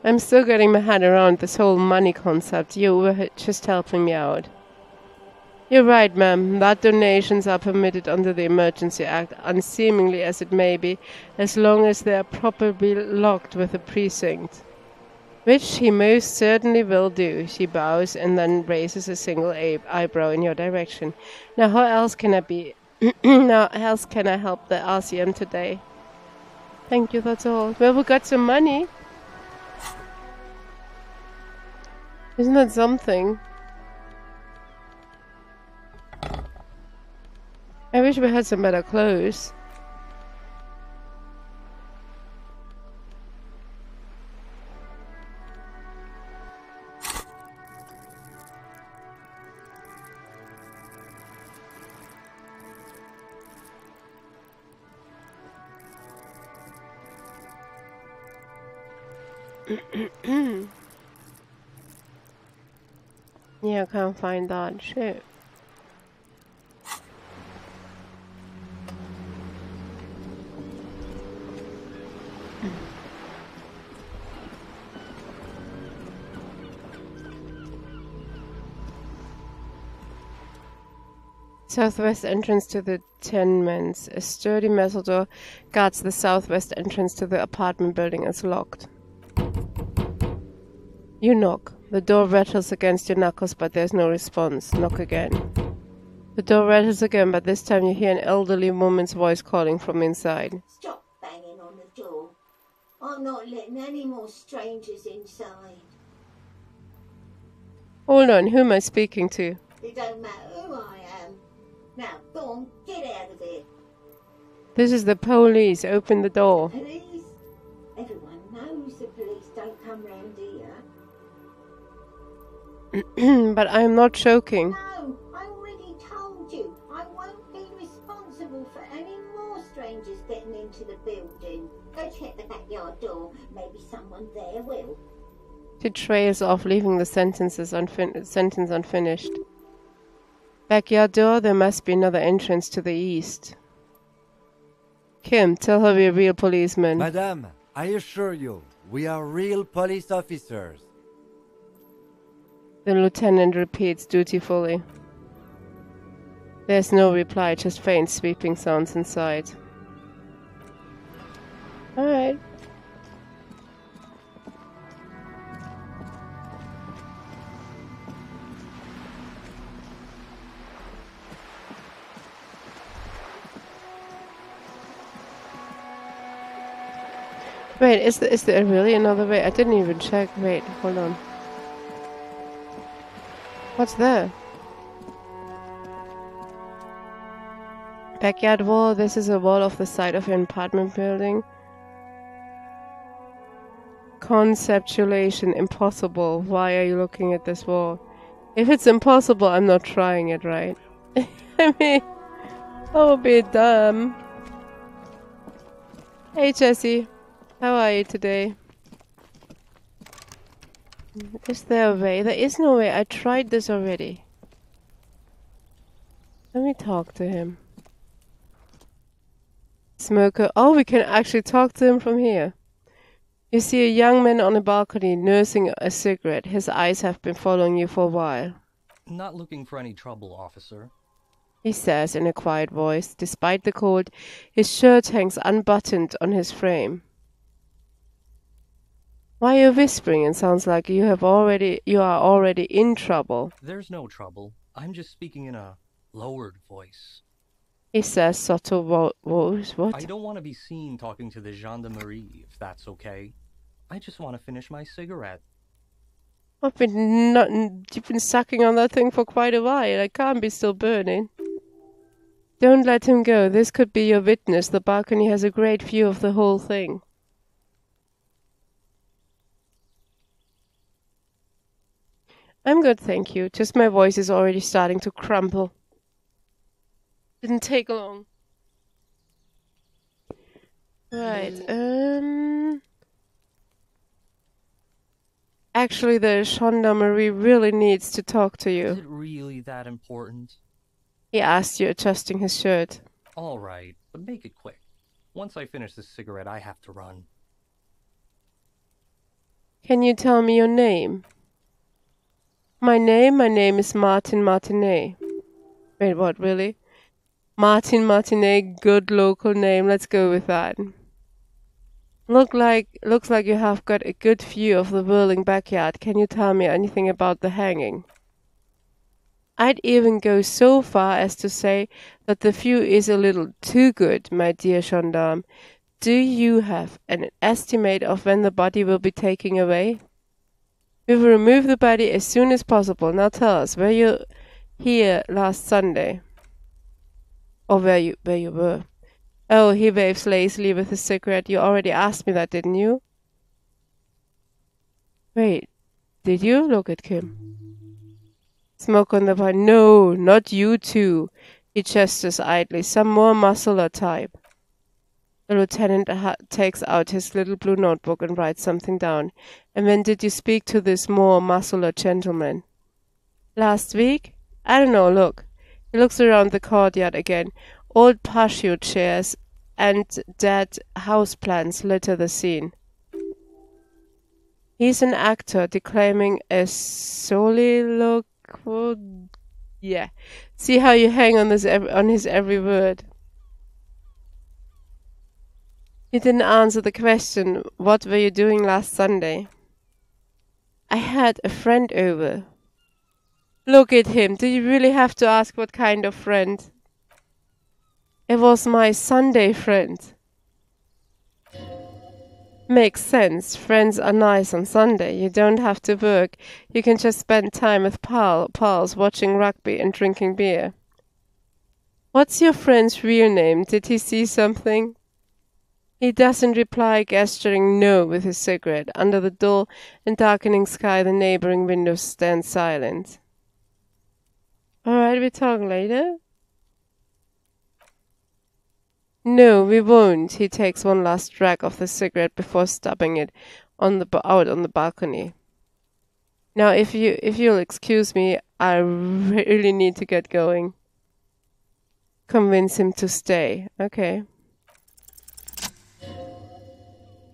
I'm still getting my head around this whole money concept. You were just helping me out. You're right, ma'am, that donations are permitted under the Emergency Act, unseemingly as it may be, as long as they are properly locked with a precinct. Which he most certainly will do. She bows and then raises a single eyebrow in your direction. Now, how else can I be? Now, how else can I help the RCM today? Thank you, that's all. Well, we got some money. Isn't that something? I wish we had some better clothes. Yeah, I can't find that shit. Southwest entrance to the tenements. A sturdy metal door guards the southwest entrance to the apartment building. Is locked. You knock. The door rattles against your knuckles, but there's no response. Knock again. The door rattles again, but this time you hear an elderly woman's voice calling from inside. Stop banging on the door. I'm not letting any more strangers inside. Hold on, who am I speaking to? It don't matter who I am. Now, go on, get out of here. This is the police. Open the door. Police? Everyone knows the police don't come round here. But I'm not joking. No, I already told you. I won't be responsible for any more strangers getting into the building. Go check the backyard door. Maybe someone there will. She trails off, leaving the sentence unfinished. Backyard door, there must be another entrance to the east. Kim, tell her we're real policemen. Madame, I assure you, we are real police officers. The lieutenant repeats dutifully. There's no reply, just faint sweeping sounds inside. Alright. Wait, is there really another way? I didn't even check. Wait, hold on. What's there? Backyard wall. This is a wall off the side of an apartment building. Conceptualization impossible. Why are you looking at this wall? If it's impossible, I'm not trying it, right? I mean, that would be dumb. Hey, Jesse. How are you today? Is there a way? There is no way. I tried this already. Let me talk to him. Smoker. Oh, we can actually talk to him from here. You see a young man on a balcony nursing a cigarette. His eyes have been following you for a while. Not looking for any trouble, officer. He says in a quiet voice. Despite the cold, his shirt hangs unbuttoned on his frame. Why are you whispering? It sounds like you are already in trouble. There's no trouble. I'm just speaking in a lowered voice. He says subtle voice. What? I don't want to be seen talking to the gendarmerie, if that's okay. I just want to finish my cigarette. You've been sucking on that thing for quite a while. It can't be still burning. Don't let him go. This could be your witness. The balcony has a great view of the whole thing. I'm good, thank you. Just my voice is already starting to crumble. Didn't take long. Right, Actually, the gendarmerie really needs to talk to you. Is it really that important? He asked you, adjusting his shirt. All right, but make it quick. Once I finish this cigarette, I have to run. Can you tell me your name? My name is Martin Martinet. Wait, what, really? Martin Martinet, good local name, let's go with that. Looks like you have got a good view of the whirling backyard. Can you tell me anything about the hanging? I'd even go so far as to say that the view is a little too good, my dear gendarme. Do you have an estimate of when the body will be taken away? We will remove the body as soon as possible. Now tell us, were you here last Sunday? Or where you were? Oh, he waves lazily with his cigarette. You already asked me that, didn't you? Wait, did you? Look at Kim. Smoke on the pine. No, not you two. He gestures idly. Some more muscular type. The lieutenant takes out his little blue notebook and writes something down. And when did you speak to this more muscular gentleman? Last week? I don't know, look. He looks around the courtyard again. Old patio chairs and dead houseplants litter the scene. He's an actor declaiming a soliloquy. Yeah. See how you hang on his every word. You didn't answer the question, what were you doing last Sunday? I had a friend over. Look at him. Do you really have to ask what kind of friend? It was my Sunday friend. Makes sense. Friends are nice on Sunday. You don't have to work. You can just spend time with pals watching rugby and drinking beer. What's your friend's real name? Did he see something? He doesn't reply, gesturing no with his cigarette. Under the dull and darkening sky, the neighboring windows stand silent. Alright, we talk later? No, we won't. He takes one last drag of the cigarette before stubbing it out on the balcony. Now, if you'll excuse me, I really need to get going. Convince him to stay. Okay.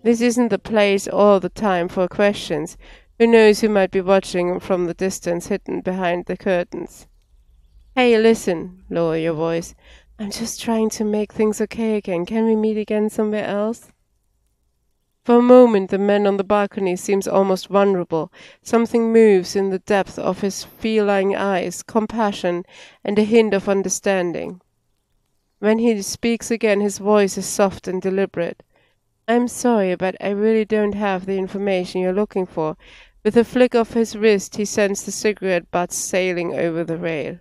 This isn't the place or the time for questions. Who knows who might be watching from the distance, hidden behind the curtains. Hey, listen, lower your voice. I'm just trying to make things okay again. Can we meet again somewhere else? For a moment, the man on the balcony seems almost vulnerable. Something moves in the depth of his feline eyes, compassion and a hint of understanding. When he speaks again, his voice is soft and deliberate. I'm sorry, but I really don't have the information you're looking for. With a flick of his wrist, he sends the cigarette butts sailing over the rail.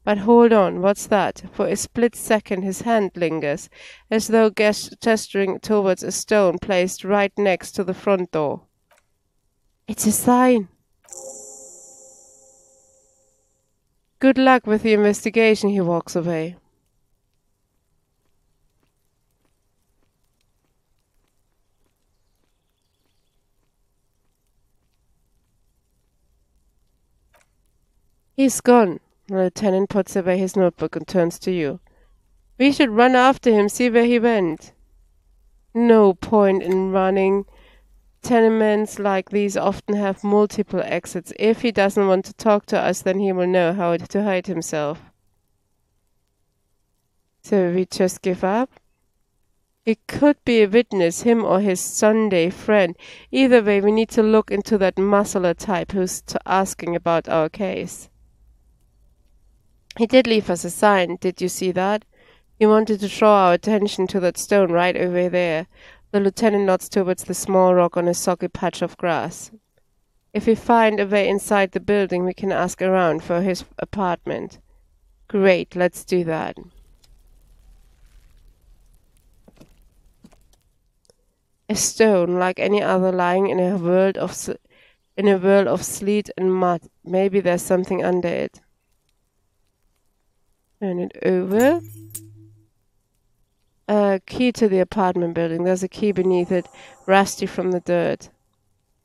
But hold on, what's that? For a split second his hand lingers, as though gesturing towards a stone placed right next to the front door. It's a sign. Good luck with the investigation, he walks away. He's gone. The lieutenant puts away his notebook and turns to you. We should run after him, see where he went. No point in running. Tenements like these often have multiple exits. If he doesn't want to talk to us, then he will know how to hide himself. So we just give up? It could be a witness, him or his Sunday friend. Either way, we need to look into that muscular type who's asking about our case. He did leave us a sign. Did you see that? He wanted to draw our attention to that stone right over there. The lieutenant nods towards the small rock on a soggy patch of grass. If we find a way inside the building, we can ask around for his apartment. Great, let's do that. A stone, like any other, lying in a whirl of sleet and mud. Maybe there's something under it. Turn it over. A key to the apartment building. There's a key beneath it, rusty from the dirt.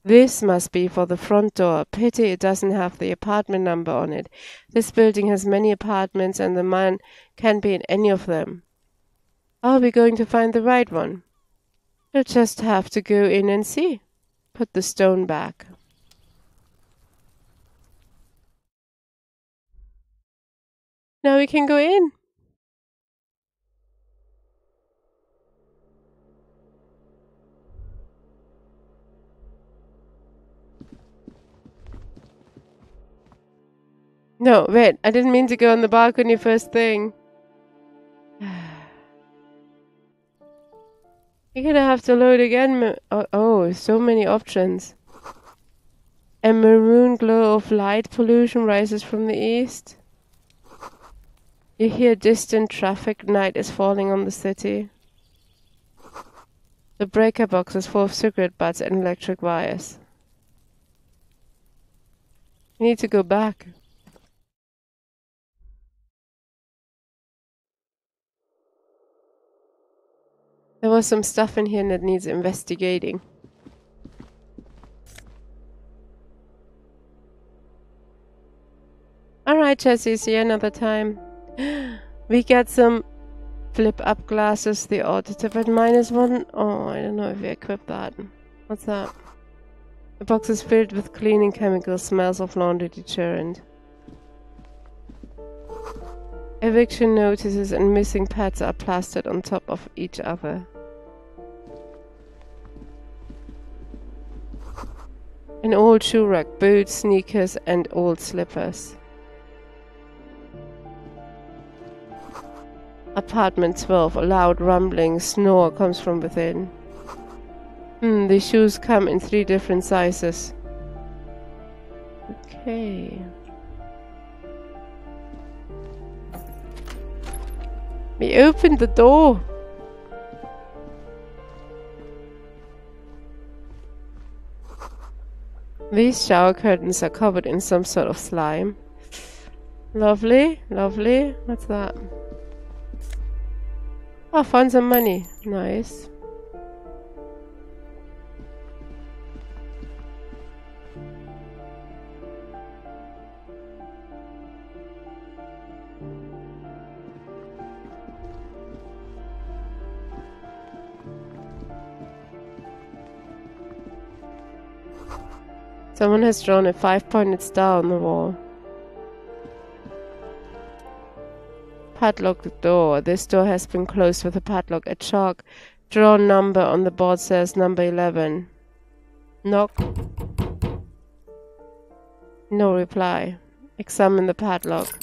This must be for the front door. Pity it doesn't have the apartment number on it. This building has many apartments and the man can't be in any of them. How are we going to find the right one? We'll just have to go in and see. Put the stone back. Now we can go in. No, wait, I didn't mean to go on the balcony first thing. You're gonna have to load again. Oh, so many options. A maroon glow of light pollution rises from the east. You hear distant traffic. Night is falling on the city. The breaker box is full of cigarette butts and electric wires. We need to go back. There was some stuff in here that needs investigating. Alright, Jesse, see you another time. We get some flip-up glasses, the auditive at -1. Oh, I don't know if we equip that. What's that? The box is filled with cleaning chemicals, smells of laundry deterrent. Eviction notices and missing pets are plastered on top of each other. An old shoe rack, boots, sneakers, and old slippers. Apartment 12, a loud rumbling snore comes from within. The shoes come in 3 different sizes. Okay. We opened the door. These shower curtains are covered in some sort of slime. Lovely, lovely. What's that? Oh, found some money. Nice. Someone has drawn a 5-pointed star on the wall. Padlock the door. This door has been closed with a padlock. A chalk drawn number on the board says number 11. Knock. No reply. Examine the padlock.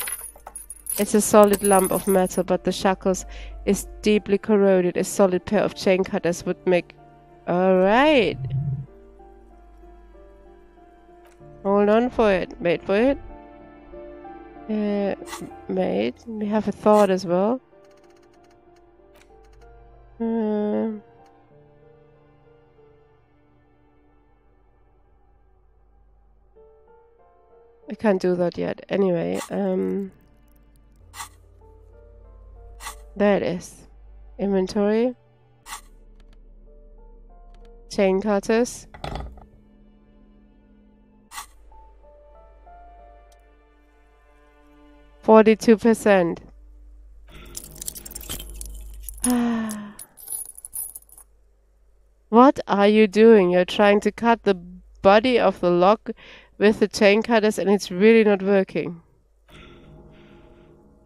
It's a solid lump of metal, but the shackles is deeply corroded. A solid pair of chain cutters would make... Alright. Hold on for it. Wait for it. Mate. We have a thought as well. I can't do that yet. Anyway, there it is. Inventory. Chain cutters. 42%. What are you doing? You're trying to cut the body of the lock with the chain cutters and it's really not working.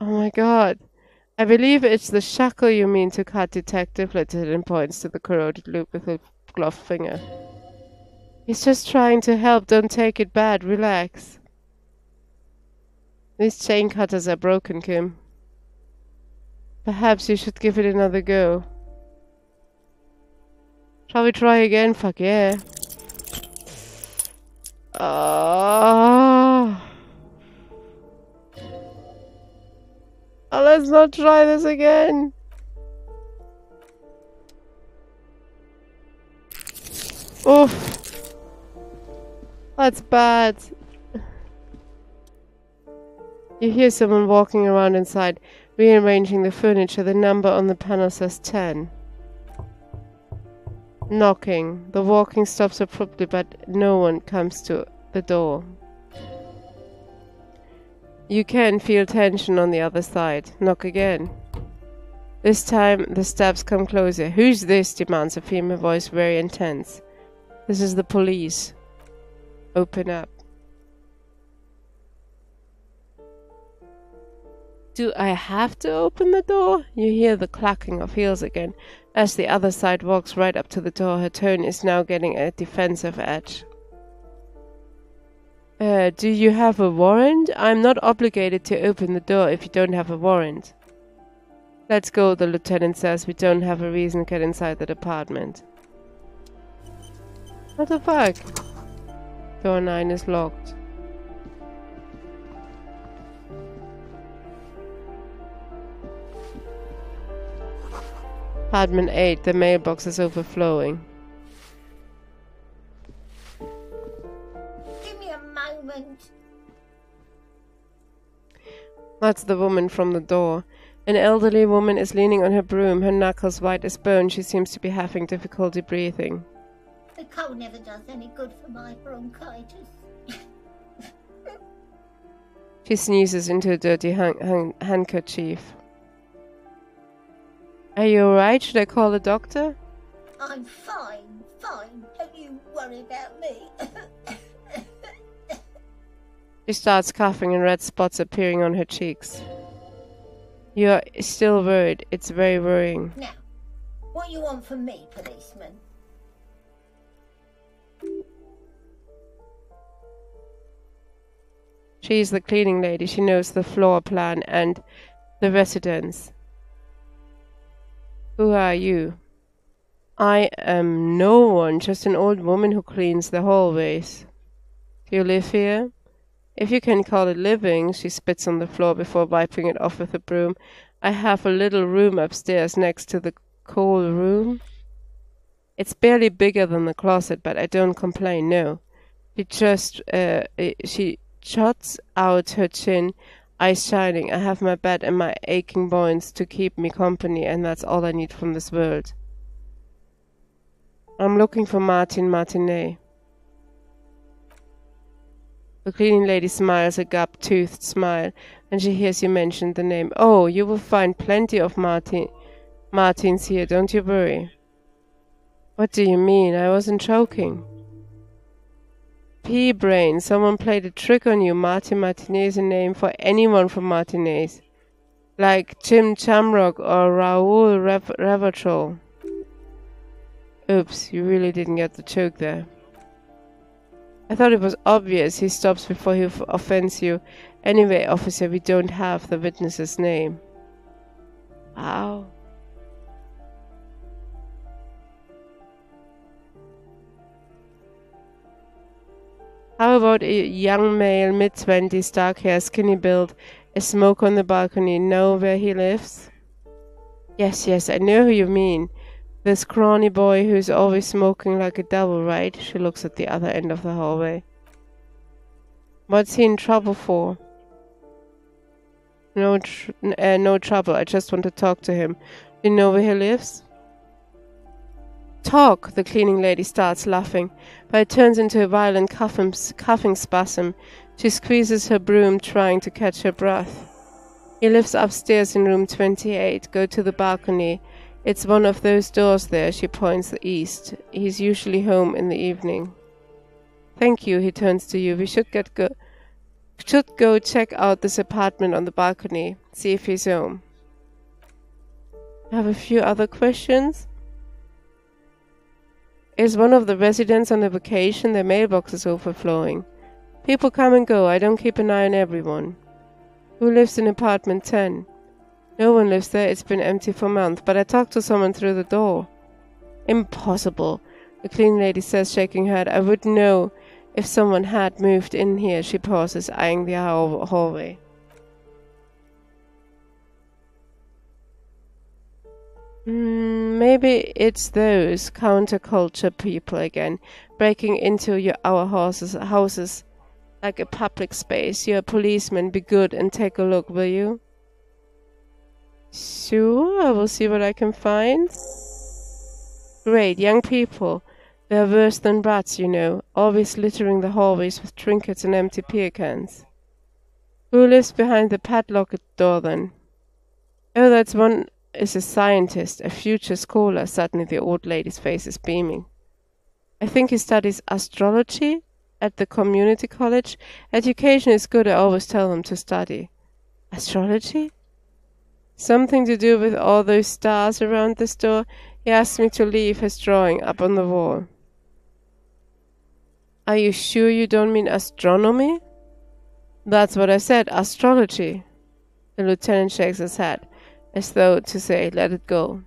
Oh my god. I believe it's the shackle you mean to cut, Detective. Lieutenant points to the corroded loop with a gloved finger. He's just trying to help. Don't take it bad. Relax. These chain cutters are broken, Kim. Perhaps you should give it another go. Shall we try again? Fuck yeah. Oh, let's not try this again. Oof. That's bad. You hear someone walking around inside, rearranging the furniture. The number on the panel says 10. Knocking. The walking stops abruptly, but no one comes to the door. You can feel tension on the other side. Knock again. This time, the steps come closer. Who's this? Demands a female voice, very intense. This is the police. Open up. Do I have to open the door? You hear the clacking of heels again. As the other side walks right up to the door, her tone is now getting a defensive edge. Do you have a warrant? I'm not obligated to open the door if you don't have a warrant. Let's go, the lieutenant says. We don't have a reason to get inside the department. What the fuck? Door 9 is locked. Apartment 8, the mailbox is overflowing. Give me a moment. That's the woman from the door. An elderly woman is leaning on her broom, her knuckles white as bone. She seems to be having difficulty breathing. The cold never does any good for my bronchitis. She sneezes into a dirty handkerchief. Are you alright? Should I call the doctor? I'm fine, fine. Don't you worry about me. She starts coughing and red spots appearing on her cheeks. You're still worried. It's very worrying. Now, what you want from me, policeman? She's the cleaning lady. She knows the floor plan and the residence. Who are you? I am no one, just an old woman who cleans the hallways. Do you live here? If you can call it living, she spits on the floor before wiping it off with a broom. I have a little room upstairs next to the coal room. It's barely bigger than the closet, but I don't complain, no. She juts out her chin, eyes shining. I have my bed and my aching bones to keep me company, and that's all I need from this world. I'm looking for Martin Martinet. The cleaning lady smiles a gap-toothed smile when she hears you mention the name. Oh, you will find plenty of Martins here, don't you worry. What do you mean? I wasn't joking. Pea-brain, someone played a trick on you. Martin Martinet is a name for anyone from Martinez. Like Jim Shamrock or Raoul Ravatrol. Oops, you really didn't get the joke there. I thought it was obvious. He stops before he offends you. Anyway, officer, we don't have the witness's name. Ow. How about a young male, mid-20s, dark hair, skinny build, a smoke on the balcony? Know where he lives? Yes, I know who you mean. The scrawny boy who's always smoking like a devil, right? She looks at the other end of the hallway. What's he in trouble for? No trouble. I just want to talk to him. Do you know where he lives? Talk! The cleaning lady starts laughing, but it turns into a violent coughing spasm. She squeezes her broom, trying to catch her breath. He lives upstairs in room 28. Go to the balcony. It's one of those doors there. She points east. He's usually home in the evening. Thank you, he turns to you. We should go check out this apartment on the balcony. See if he's home. I have a few other questions. Is one of the residents on a vacation? Their mailbox is overflowing. People come and go. I don't keep an eye on everyone. Who lives in apartment 10? No one lives there. It's been empty for months, but I talked to someone through the door. Impossible, the cleaning lady says, shaking her head. I would know if someone had moved in here. She pauses, eyeing the hallway. Maybe it's those counterculture people again, breaking into our houses like a public space. You're a policeman. Be good and take a look, will you? Sure, I will see what I can find. Great, young people. They're worse than rats, you know, always littering the hallways with trinkets and empty beer cans. Who lives behind the padlocked door, then? Oh, that's one is a scientist, a future scholar. Suddenly the old lady's face is beaming. I think he studies astrology at the community college. Education is good, I always tell them to study. Astrology? Something to do with all those stars around this door. He asked me to leave his drawing up on the wall. Are you sure you don't mean astronomy? That's what I said, astrology. The lieutenant shakes his head, as though to say, let it go.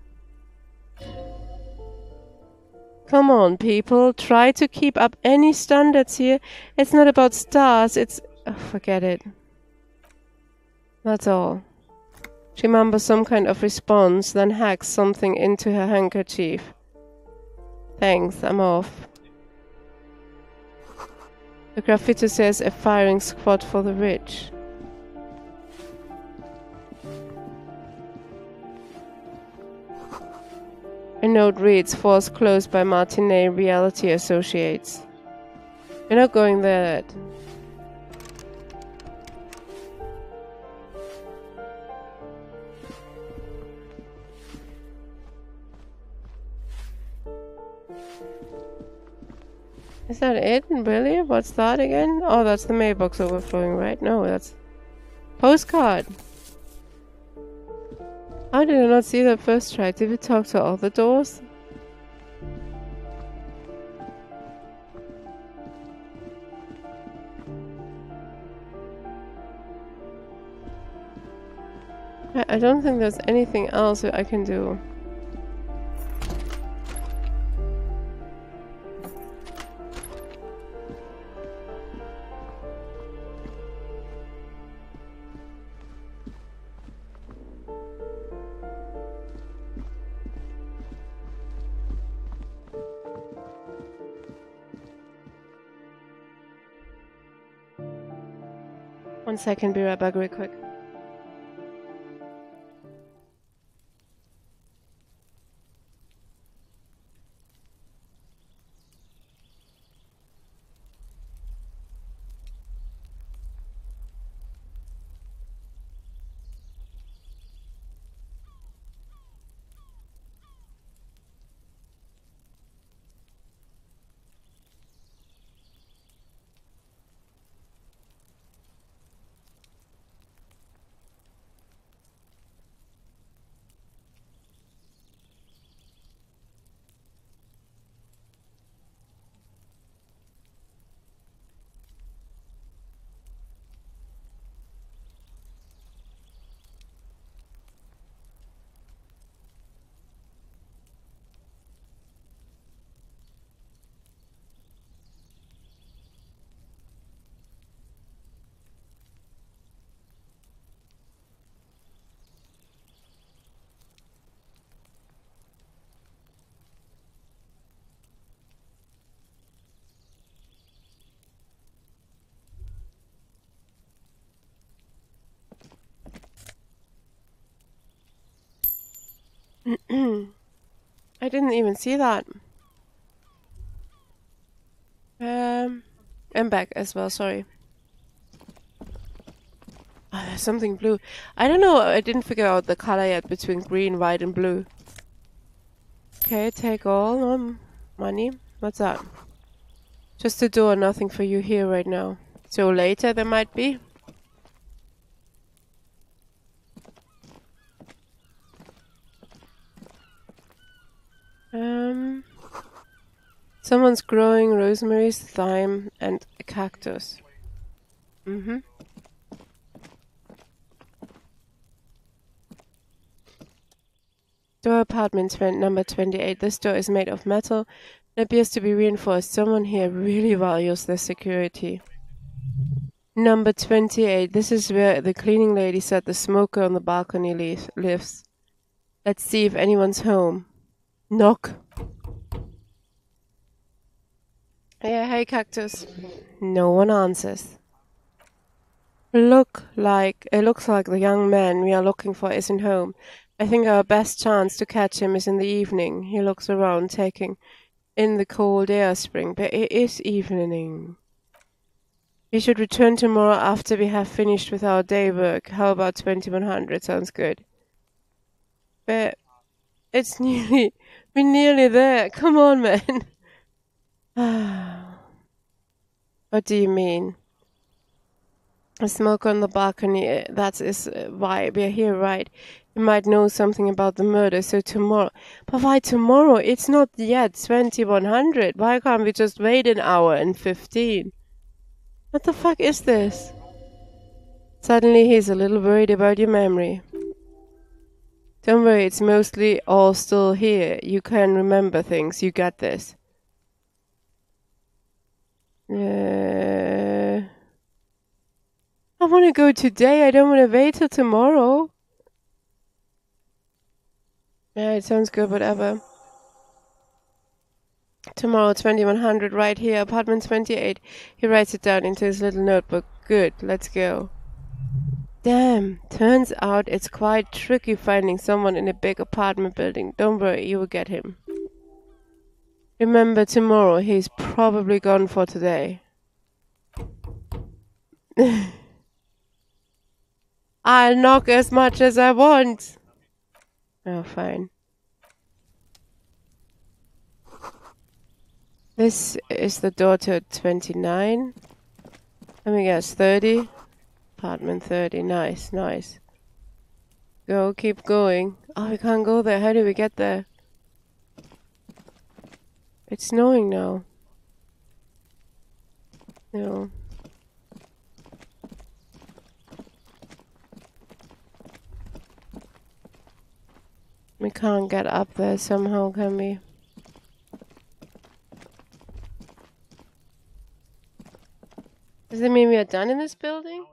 Come on, people, try to keep up any standards here. It's not about stars, it's... Oh, forget it. That's all. She mumbles some kind of response, then hacks something into her handkerchief. Thanks, I'm off. The graffiti says a firing squad for the rich. A note reads, Force closed by Martinet Reality Associates. We're not going there yet. Is that it? Really? What's that again? Oh, that's the mailbox overflowing, right? No, that's... Postcard! How did I not see that first try? Did we talk to all the doors? I don't think there's anything else I can do. 1 second, be right back real quick. I didn't even see that. I'm back as well, sorry. Oh, there's something blue. I don't know, I didn't figure out the color yet between green, white and blue. Okay, take all money. What's that? Just a door, nothing for you here right now. So later there might be. Someone's growing rosemary, thyme, and a cactus. Door apartment number 28. This door is made of metal and appears to be reinforced. Someone here really values their security. Number 28. This is where the cleaning lady said the smoker on the balcony lives. Let's see if anyone's home. Knock. Yeah, hey cactus. No one answers. It looks like the young man we are looking for isn't home. I think our best chance to catch him is in the evening. He looks around, taking in the cold air spring, but it is evening. We should return tomorrow after we have finished with our day work. How about 2100? Sounds good. But it's we're nearly there. Come on, man. What do you mean? A smoke on the balcony, that is why we're here, right? You might know something about the murder, so tomorrow... But why tomorrow? It's not yet 2100. Why can't we just wait an hour and 15? What the fuck is this? Suddenly he's a little worried about your memory. Don't worry, it's mostly all still here. You can remember things. You got this. I want to go today. I don't want to wait till tomorrow. Yeah, it sounds good, whatever. Tomorrow, 2100, right here, apartment 28. He writes it down into his little notebook. Good, let's go. Damn, turns out it's quite tricky finding someone in a big apartment building. Don't worry, you will get him. Remember, tomorrow, he's probably gone for today. I'll knock as much as I want. Oh, fine. This is the door to 29. Let me guess, 30? Apartment 30. Nice, nice. Go, keep going. Oh, we can't go there. How do we get there? It's snowing now. No. We can't get up there somehow, can we? Does it mean we are done in this building?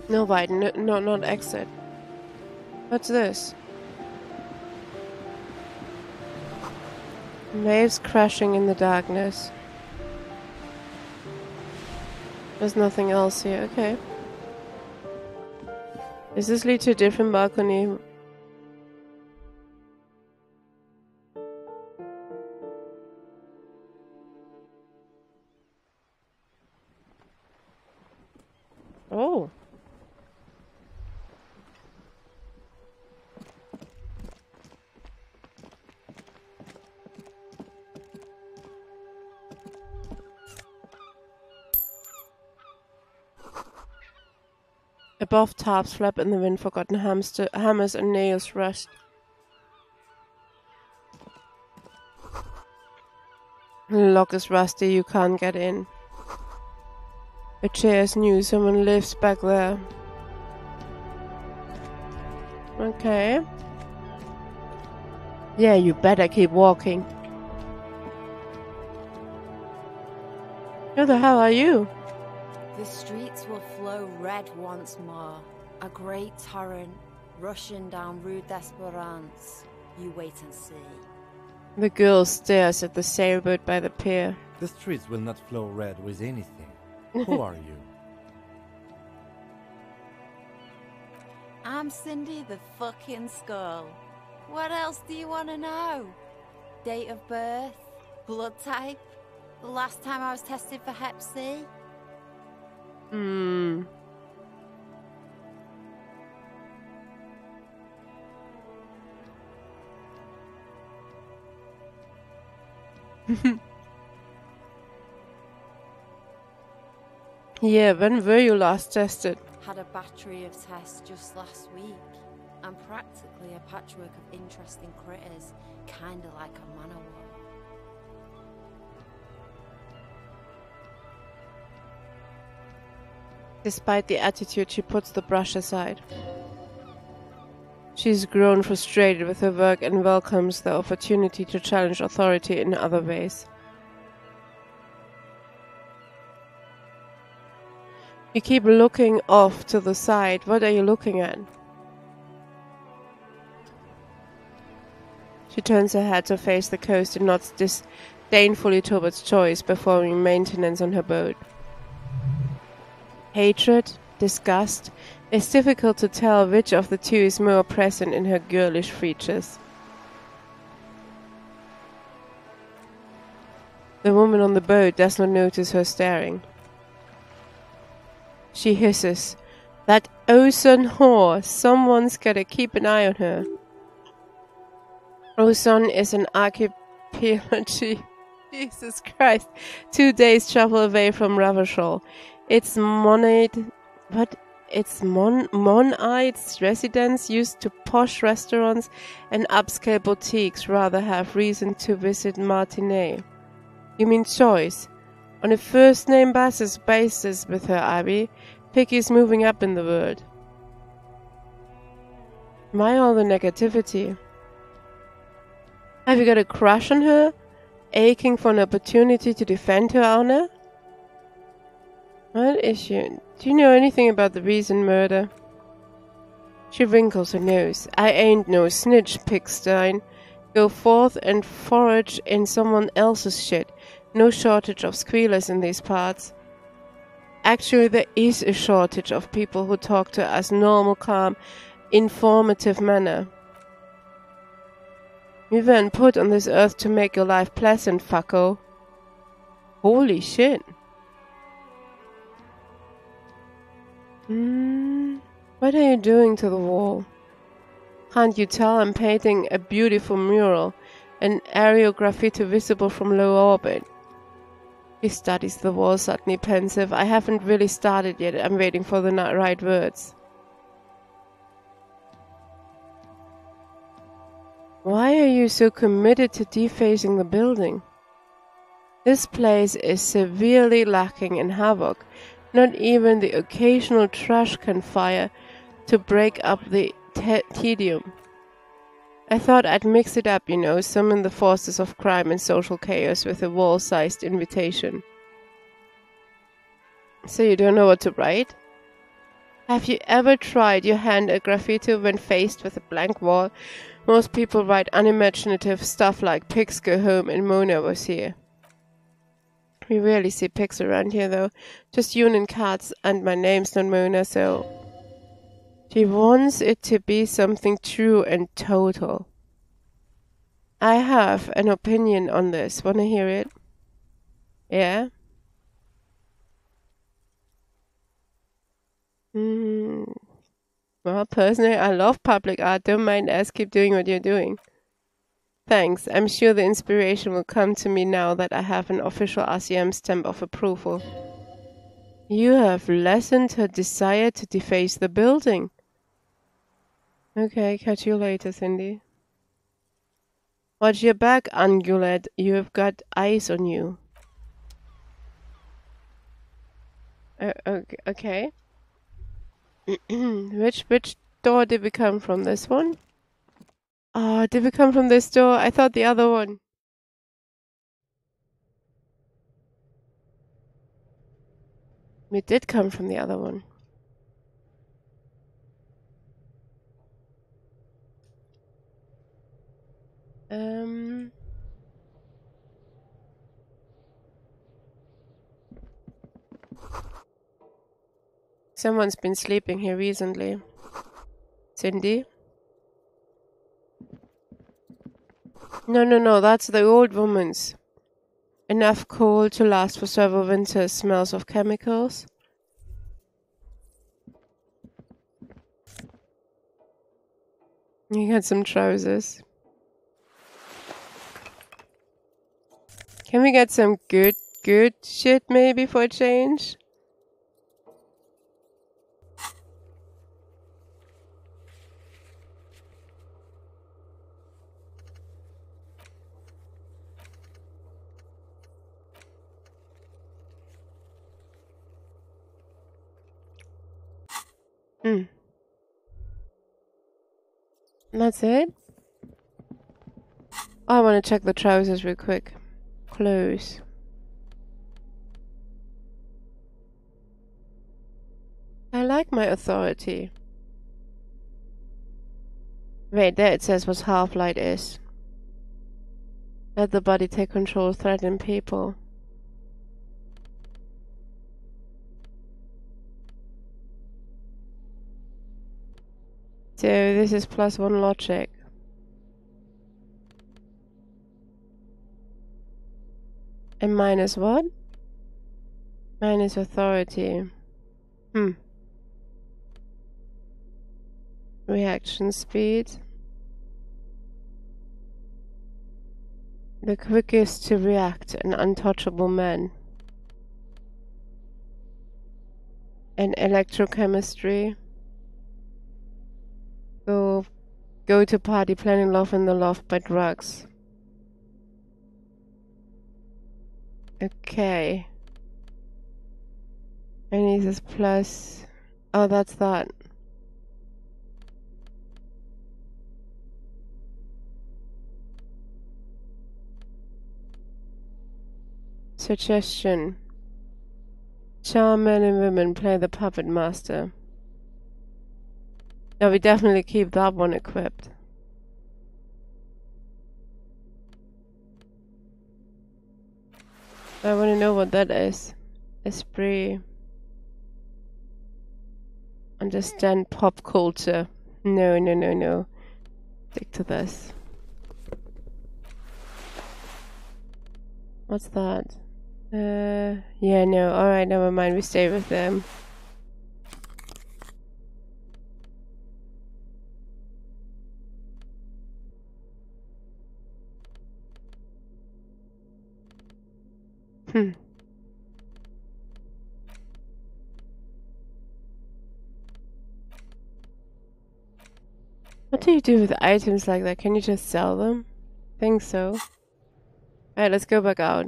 No, wait, no, not exit. What's this? Waves crashing in the darkness. There's nothing else here, okay. Does this lead to a different balcony? Oh. Above tarps flap in the wind, forgotten hammers and nails rust. The lock is rusty, you can't get in. The chair is new, someone lives back there. Okay. Yeah, you better keep walking. Who the hell are you? The streets will flow red once more. A great torrent rushing down Rue d'Esperance. You wait and see. The girl stares at the sailboat by the pier. The streets will not flow red with anything. Who are you? I'm Cindy the fucking Skull. What else do you want to know? Date of birth? Blood type? The last time I was tested for Hep C? Yeah, when were you last tested? Had a battery of tests just last week. I'm practically a patchwork of interesting critters, kinda like a manowar. Despite the attitude, she puts the brush aside. She's grown frustrated with her work and welcomes the opportunity to challenge authority in other ways. You keep looking off to the side. What are you looking at? She turns her head to face the coast and nods disdainfully towards Joyce, performing maintenance on her boat. Hatred, disgust, it's difficult to tell which of the two is more present in her girlish features. The woman on the boat does not notice her staring. She hisses, "That Ozon whore! Someone's gotta keep an eye on her." Ozon is an archipelago. Jesus Christ. 2 days travel away from Ravachol. It's Monite's residents used to posh restaurants and upscale boutiques rather have reason to visit Martinet. You mean Joyce? On a first-name basis with her, Abby. Piggy's moving up in the world. Why all the negativity? Have you got a crush on her? Aching for an opportunity to defend her honor? What issue? Do you know anything about the recent murder? She wrinkles her nose. I ain't no snitch, Pigstein. Go forth and forage in someone else's shit. No shortage of squealers in these parts. Actually, there is a shortage of people who talk to us normal, calm, informative manner. We weren't put on this earth to make your life pleasant, fucko. Holy shit. What are you doing to the wall? Can't you tell I'm painting a beautiful mural, an aerial graffiti visible from low orbit? He studies the wall, suddenly pensive. I haven't really started yet. I'm waiting for the right words. Why are you so committed to defacing the building? This place is severely lacking in havoc. Not even the occasional trash can fire to break up the tedium. I thought I'd mix it up, summon the forces of crime and social chaos with a wall-sized invitation. So you don't know what to write? Have you ever tried your hand at graffiti when faced with a blank wall? Most people write unimaginative stuff like pigs go home and Mona was here. We rarely see pigs around here though. Just Yoon and cats, and my name's not Mona, so... She wants it to be something true and total. I have an opinion on this. Wanna hear it? Yeah? Well, personally, I love public art. Don't mind us. Keep doing what you're doing. Thanks. I'm sure the inspiration will come to me now that I have an official RCM stamp of approval. You have lessened her desire to deface the building. Okay, catch you later, Cindy. Watch your back, Ungulate. You have got eyes on you. Okay. Which door did we come from? This one? Oh, did we come from this door? I thought the other one. We did come from the other one. Someone's been sleeping here recently. Cindy? No, that's the old woman's. Enough coal to last for several winters, smells of chemicals. You got some trousers. Can we get some good shit maybe for a change? That's it? Oh, I want to check the trousers real quick. Clothes. I like my authority. Wait, there it says what half-light is. Let the body take control, threaten people. So this is +1 logic. And minus what? Minus authority. Reaction speed. The quickest to react, an untouchable man. And electrochemistry. Go to party, planning love in the loft by drugs. Okay. And this plus... Oh, that's that. Suggestion. Charm men and women, play the puppet master. Now we definitely keep that one equipped. I want to know what that is. Esprit. Understand pop culture. No. Stick to this. What's that? Yeah, no. Alright, never mind. We stay with them. What do you do with items like that? Can you just sell them? Think so. Alright, let's go back out.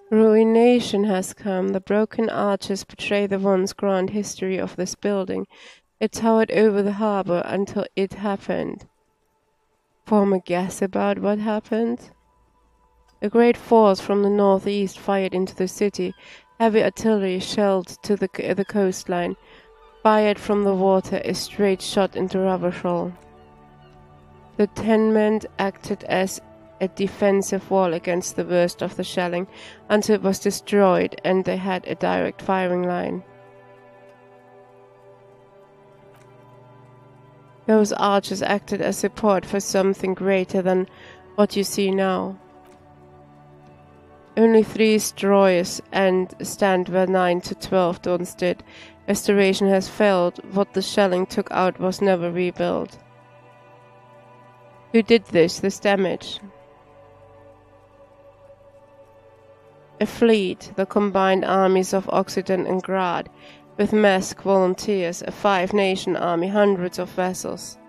Ruination has come. The broken arches betray the once grand history of this building. It towered over the harbor until it happened. Form a guess about what happened? A great force from the northeast fired into the city. Heavy artillery shelled to the coastline. Fired from the water a straight shot into Ravachol. The tenement acted as a defensive wall against the worst of the shelling until it was destroyed and they had a direct firing line. Those arches acted as support for something greater than what you see now. Only 3 destroyers and stand where 9 to 12 once did. Restoration has failed. What the shelling took out was never rebuilt. Who did this damage? A fleet, the combined armies of Occident and Grad, with masked volunteers, a 5-nation army, hundreds of vessels.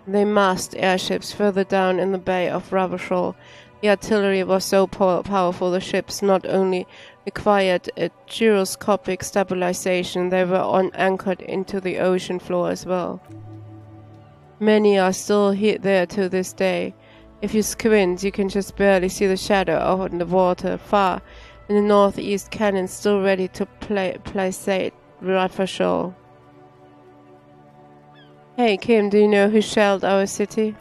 They massed airships further down in the bay of Ravachol. The artillery was so powerful the ships not only required a gyroscopic stabilization, they were anchored into the ocean floor as well. Many are still there to this day. If you squint, you can just barely see the shadow out in the water, far in the northeast cannon still ready to placate Ravachol. Hey Kim, do you know who shelled our city?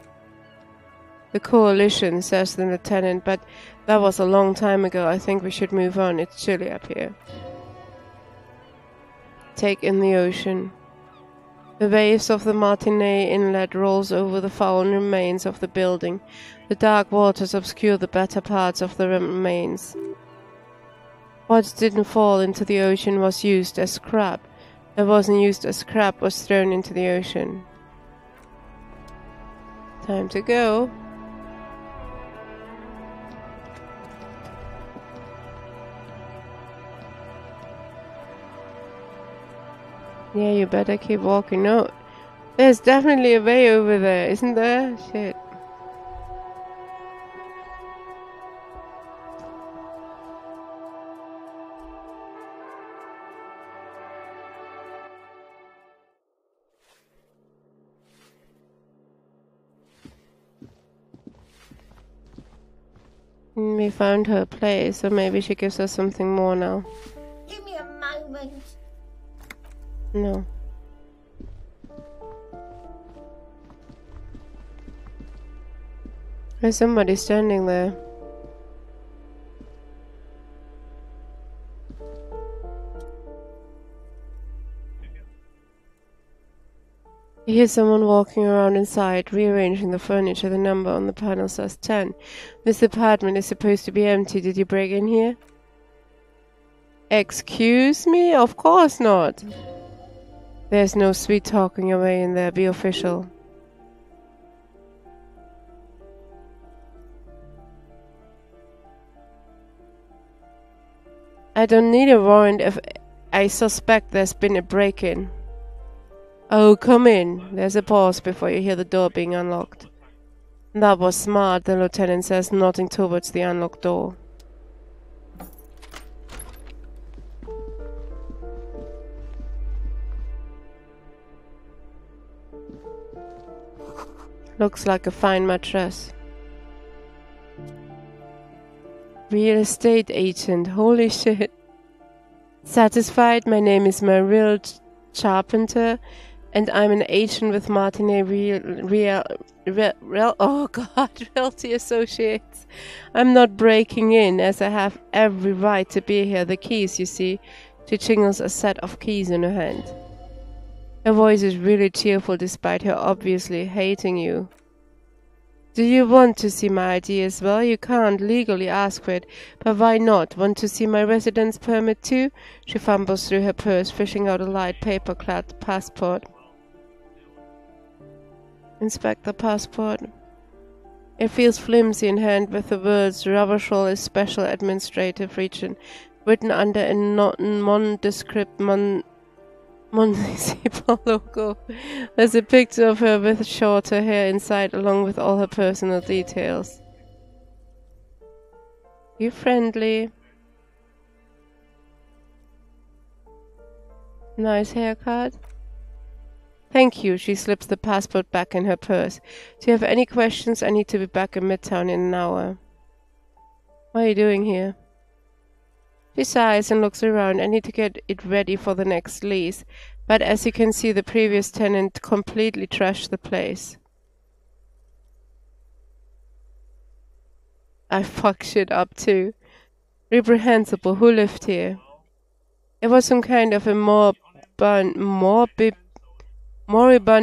The coalition, says the lieutenant, but that was a long time ago. I think we should move on. It's chilly up here. Take in the ocean. The waves of the Martinez Inlet rolls over the fallen remains of the building. The dark waters obscure the better parts of the remains. What didn't fall into the ocean was used as scrap. That wasn't used as scrap was thrown into the ocean. Time to go. Yeah, you better keep walking. No, there's definitely a way over there, isn't there? Shit. We found her place, so maybe she gives us something more now. Give me a moment. No. There's somebody standing there. You hear someone walking around inside, rearranging the furniture. The number on the panel says 10. This apartment is supposed to be empty. Did you break in here? Excuse me? Of course not. There's no sweet talking away in there. Be official. I don't need a warrant if I suspect there's been a break-in. Oh, come in. There's a pause before you hear the door being unlocked. That was smart, the lieutenant says, nodding towards the unlocked door. Looks like a fine mattress. Real estate agent, holy shit. Satisfied? My name is Mariel Charpenter, and I'm an agent with Martinez Realty Associates. I'm not breaking in, as I have every right to be here. The keys, you see. She jingles a set of keys in her hand. Her voice is really cheerful despite her obviously hating you. Do you want to see my ID as well? You can't legally ask for it, but why not? Want to see my residence permit too? She fumbles through her purse, fishing out a light paper-clad passport. Inspect the passport. It feels flimsy in hand with the words Ravachol is Special Administrative Region, written under a nondescript municipal logo. There's a picture of her with shorter hair inside, along with all her personal details. Be friendly. Nice haircut. Thank you. She slips the passport back in her purse. Do you have any questions? I need to be back in Midtown in an hour. What are you doing here? She sighs and looks around. I need to get it ready for the next lease. But as you can see, the previous tenant completely trashed the place. I fuck shit up too. Reprehensible. Who lived here? It was some kind of a moribund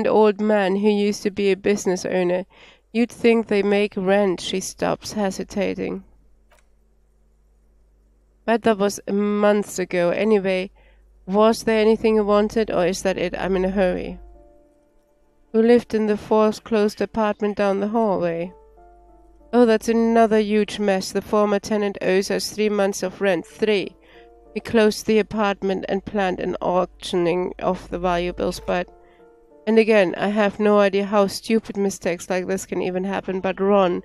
old man who used to be a business owner. You'd think they make rent. She stops, hesitating. But that was months ago. Anyway, was there anything you wanted, or is that it? I'm in a hurry. Who lived in the foreclosed apartment down the hallway? Oh, that's another huge mess. The former tenant owes us 3 months of rent. 3. We closed the apartment and planned an auctioning of the valuables, but... And again, I have no idea how stupid mistakes like this can even happen, but Ron,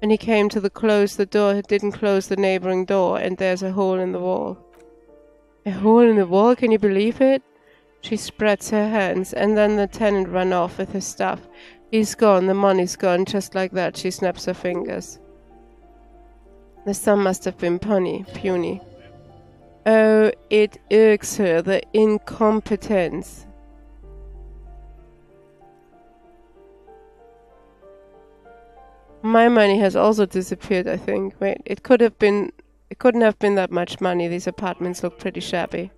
when he came to close the door, didn't close the neighboring door, and there's a hole in the wall. A hole in the wall? Can you believe it? She spreads her hands, and then the tenant ran off with his stuff. He's gone, the money's gone, just like that. She snaps her fingers. The sum must have been puny. Oh, it irks her, the incompetence. My money has also disappeared, I think. Wait, it couldn't have been that much money. These apartments look pretty shabby.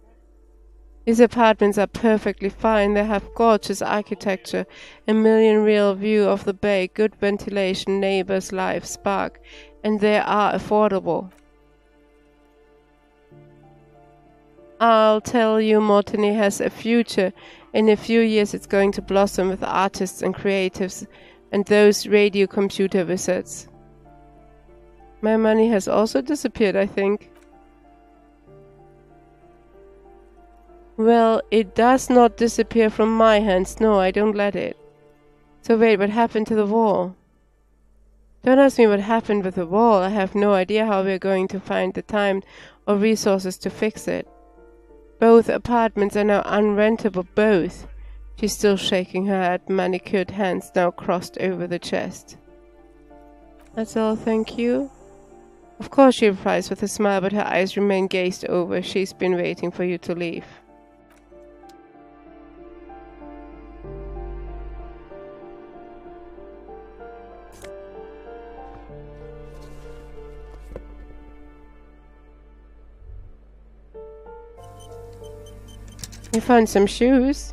These apartments are perfectly fine. They have gorgeous architecture, a million-reel view of the bay, good ventilation, neighbors, life, spark, and they are affordable. I'll tell you, Mortony has a future. In a few years it's going to blossom with artists and creatives and those radio computer wizards. My money has also disappeared, I think. Well, it does not disappear from my hands. No, I don't let it. So wait, what happened to the wall? Don't ask me what happened with the wall. I have no idea how we're going to find the time or resources to fix it. Both apartments are now unrentable, both. She's still shaking her head, manicured hands now crossed over the chest. That's all, thank you. Of course, she replies with a smile, but her eyes remain gazed over. She's been waiting for you to leave. You found some shoes?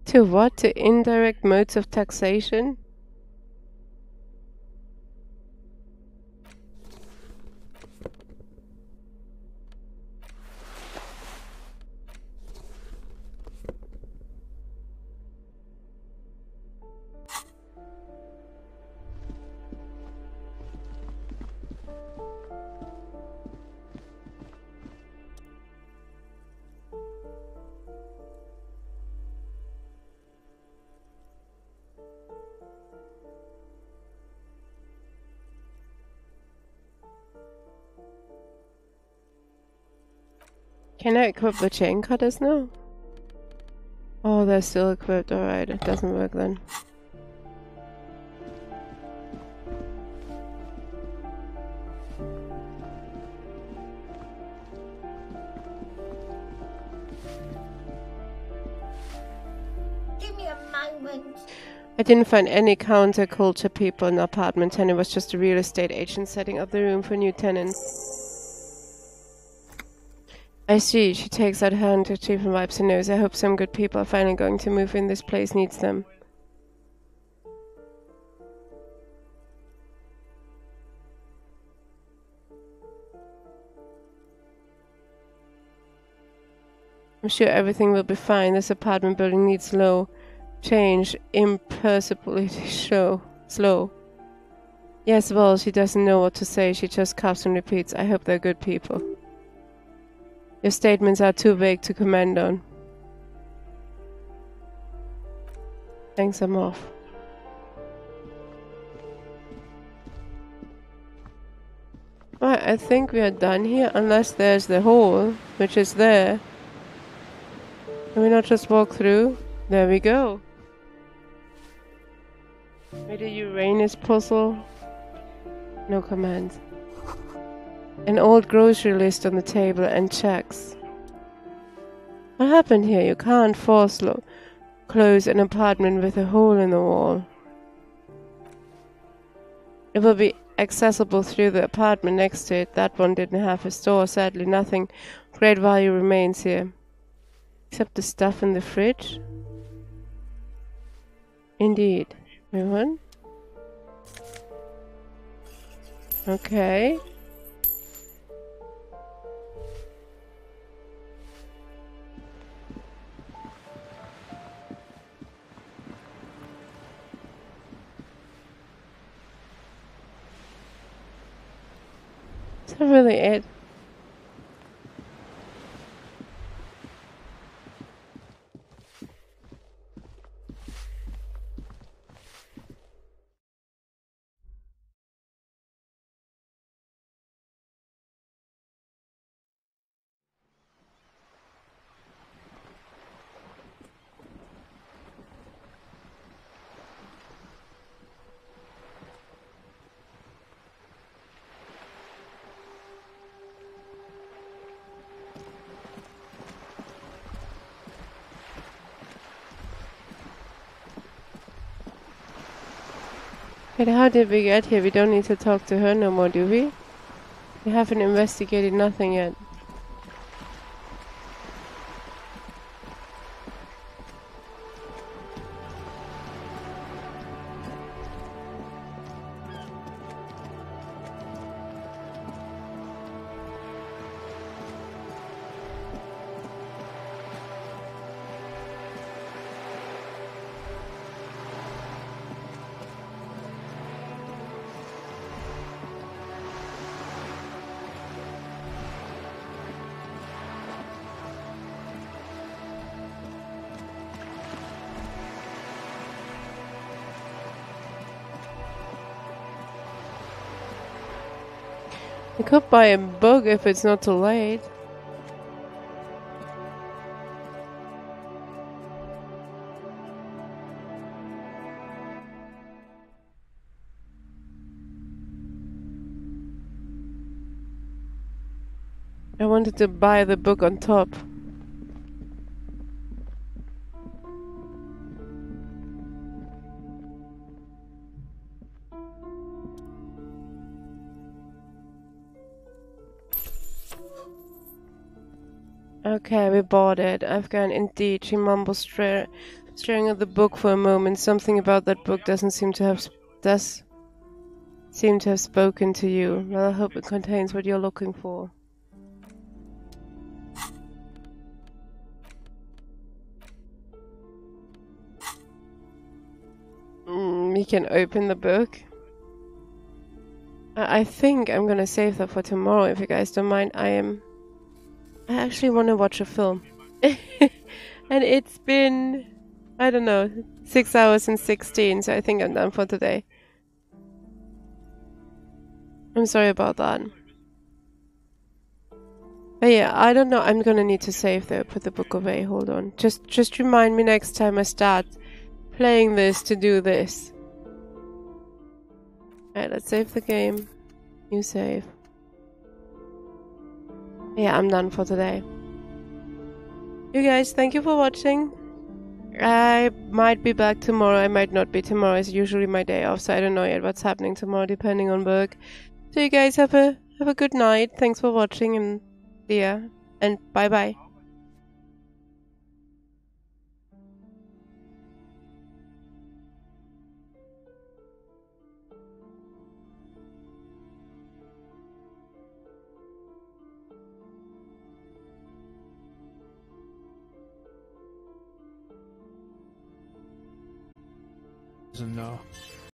To what? To indirect modes of taxation? Can I equip the chain cutters now? Oh, they're still equipped. Alright, it doesn't work then. Give me a moment. I didn't find any counterculture people in the apartment, and it was just a real estate agent setting up the room for new tenants. I see. She takes out her handkerchief and wipes her nose. I hope some good people are finally going to move in. This place needs them. I'm sure everything will be fine. This apartment building needs slow change, imperceptibly slow. Yes, well, she doesn't know what to say. She just coughs and repeats, I hope they're good people. Your statements are too vague to comment on. Thanks, I'm off. Right, I think we are done here, unless there's the hole, which is there. Can we not just walk through? There we go. With a Uranus puzzle. No command. An old grocery list on the table and checks. What happened here? You can't close an apartment with a hole in the wall. It will be accessible through the apartment next to it. That one didn't have a store. Sadly, nothing great value remains here. Except the stuff in the fridge? Indeed. Everyone? Okay. Is that really it? But how did we get here? We don't need to talk to her no more, do we? We haven't investigated nothing yet. I could buy a book if it's not too late. I wanted to buy the book on top. Okay, we bought it. Afghan indeed, she mumbles, staring at the book for a moment. Something about that book does seem to have spoken to you. Well, I hope it contains what you're looking for. We can open the book. I think I'm gonna save that for tomorrow, if you guys don't mind. I actually want to watch a film. And it's been, I don't know, 6 hours and 16, so I think I'm done for today. I'm sorry about that. But yeah, I don't know. I'm gonna need to save though, put the book away. Hold on. Just remind me next time I start playing this to do this. Alright, let's save the game. New save. Yeah, I'm done for today. You guys, thank you for watching. I might be back tomorrow. I might not be. Tomorrow is usually my day off, so I don't know yet what's happening tomorrow, depending on work. So you guys have a good night. Thanks for watching, and yeah, and bye bye. Doesn't know.